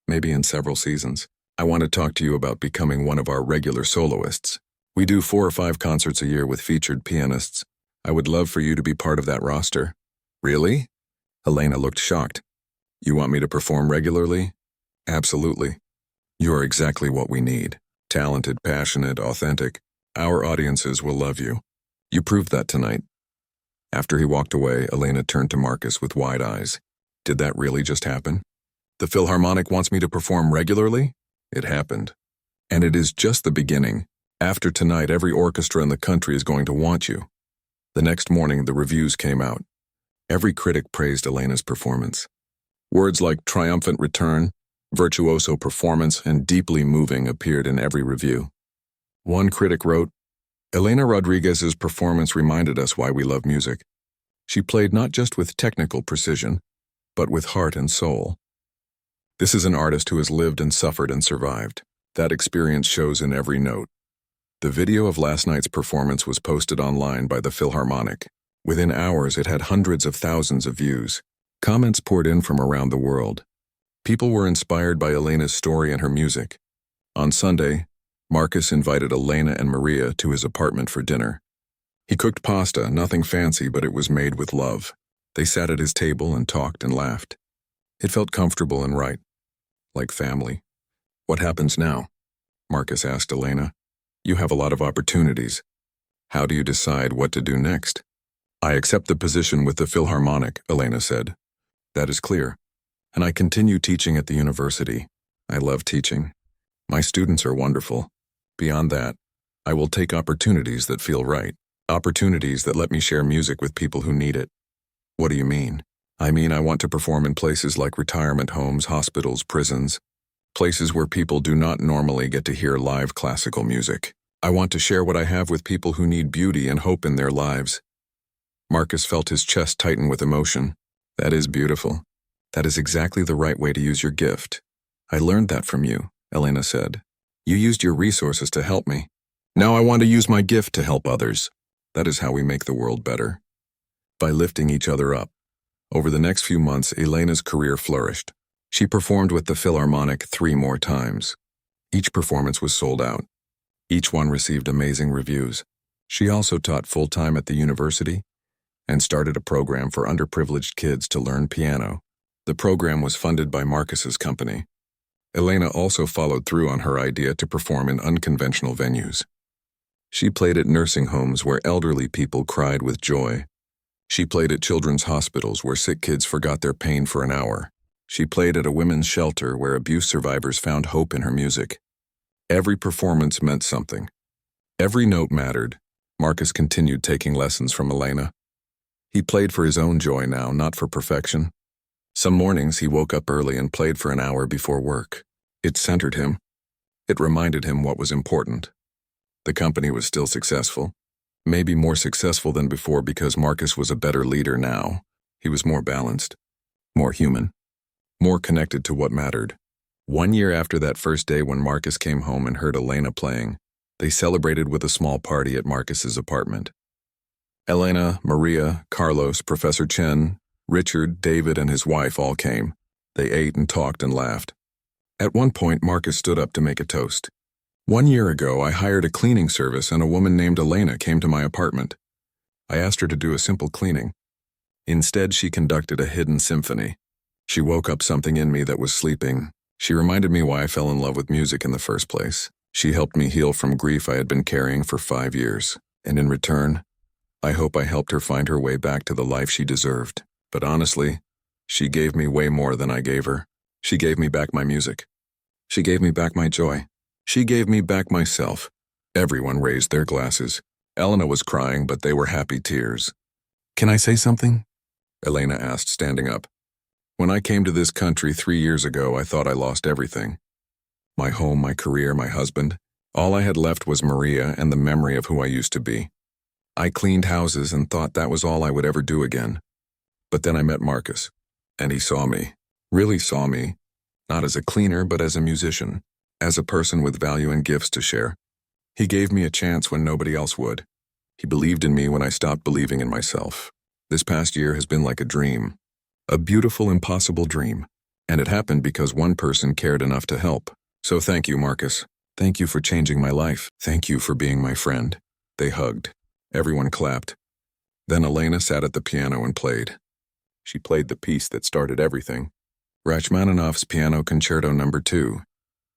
Maybe in several seasons. I want to talk to you about becoming one of our regular soloists. We do 4 or 5 concerts a year with featured pianists. I would love for you to be part of that roster." "Really?" Elena looked shocked. "You want me to perform regularly?" "Absolutely. You are exactly what we need. Talented, passionate, authentic. Our audiences will love you. You proved that tonight." After he walked away, Elena turned to Marcus with wide eyes. "Did that really just happen? The Philharmonic wants me to perform regularly?" "It happened. And it is just the beginning. After tonight, every orchestra in the country is going to want you." The next morning, the reviews came out. Every critic praised Elena's performance. Words like triumphant return, virtuoso performance, and deeply moving appeared in every review. One critic wrote, "Elena Rodriguez's performance reminded us why we love music. She played not just with technical precision, but with heart and soul. This is an artist who has lived and suffered and survived. That experience shows in every note." The video of last night's performance was posted online by the Philharmonic. Within hours, it had hundreds of thousands of views. Comments poured in from around the world. People were inspired by Elena's story and her music. On Sunday, Marcus invited Elena and Maria to his apartment for dinner. He cooked pasta, nothing fancy, but it was made with love. They sat at his table and talked and laughed. It felt comfortable and right, like family. "What happens now?" Marcus asked Elena. "You have a lot of opportunities. How do you decide what to do next?" "I accept the position with the Philharmonic," Elena said. "That is clear. And I continue teaching at the university. I love teaching. My students are wonderful. Beyond that, I will take opportunities that feel right. Opportunities that let me share music with people who need it." "What do you mean?" "I mean I want to perform in places like retirement homes, hospitals, prisons. Places where people do not normally get to hear live classical music. I want to share what I have with people who need beauty and hope in their lives." Marcus felt his chest tighten with emotion. "That is beautiful. That is exactly the right way to use your gift. I learned that from you," Elena said. "You used your resources to help me. Now I want to use my gift to help others. That is how we make the world better. By lifting each other up." Over the next few months, Elena's career flourished. She performed with the Philharmonic 3 more times. Each performance was sold out. Each one received amazing reviews. She also taught full-time at the university and started a program for underprivileged kids to learn piano. The program was funded by Marcus's company. Elena also followed through on her idea to perform in unconventional venues. She played at nursing homes where elderly people cried with joy. She played at children's hospitals where sick kids forgot their pain for an hour. She played at a women's shelter where abuse survivors found hope in her music. Every performance meant something. Every note mattered. Marcus continued taking lessons from Elena. He played for his own joy now, not for perfection. Some mornings he woke up early and played for an hour before work. It centered him. It reminded him what was important. The company was still successful. Maybe more successful than before because Marcus was a better leader now. He was more balanced, more human, more connected to what mattered. 1 year after that first day when Marcus came home and heard Elena playing, they celebrated with a small party at Marcus's apartment. Elena, Maria, Carlos, Professor Chen, Richard, David, and his wife all came. They ate and talked and laughed. At one point, Marcus stood up to make a toast. 1 year ago, I hired a cleaning service and a woman named Elena came to my apartment. I asked her to do a simple cleaning. Instead, she conducted a hidden symphony. She woke up something in me that was sleeping. She reminded me why I fell in love with music in the first place. She helped me heal from grief I had been carrying for 5 years. And in return, I hope I helped her find her way back to the life she deserved. But honestly, she gave me way more than I gave her. She gave me back my music. She gave me back my joy. She gave me back myself. Everyone raised their glasses. Elena was crying, but they were happy tears. "Can I say something?" Elena asked, standing up. "When I came to this country 3 years ago, I thought I lost everything. My home, my career, my husband. All I had left was Maria and the memory of who I used to be. I cleaned houses and thought that was all I would ever do again. But then I met Marcus, and he saw me, really saw me, not as a cleaner but as a musician, as a person with value and gifts to share. He gave me a chance when nobody else would. He believed in me when I stopped believing in myself. This past year has been like a dream, a beautiful, impossible dream, and it happened because one person cared enough to help. So thank you, Marcus. Thank you for changing my life. Thank you for being my friend." They hugged. Everyone clapped. Then Elena sat at the piano and played. She played the piece that started everything, Rachmaninoff's Piano Concerto No. 2.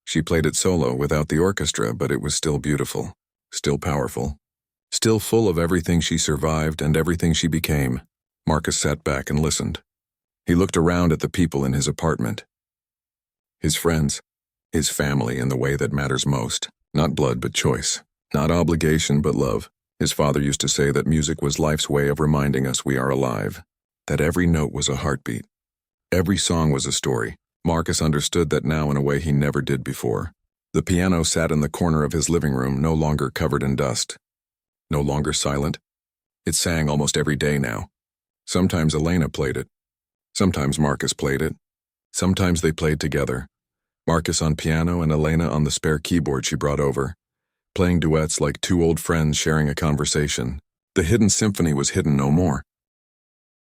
She played it solo without the orchestra, but it was still beautiful, still powerful, still full of everything she survived and everything she became. Marcus sat back and listened. He looked around at the people in his apartment. His friends, his family in the way that matters most. Not blood but choice. Not obligation but love. His father used to say that music was life's way of reminding us we are alive. That every note was a heartbeat. Every song was a story. Marcus understood that now in a way he never did before. The piano sat in the corner of his living room, no longer covered in dust. No longer silent. It sang almost every day now. Sometimes Elena played it. Sometimes Marcus played it. Sometimes they played together. Marcus on piano and Elena on the spare keyboard she brought over, playing duets like two old friends sharing a conversation. The hidden symphony was hidden no more.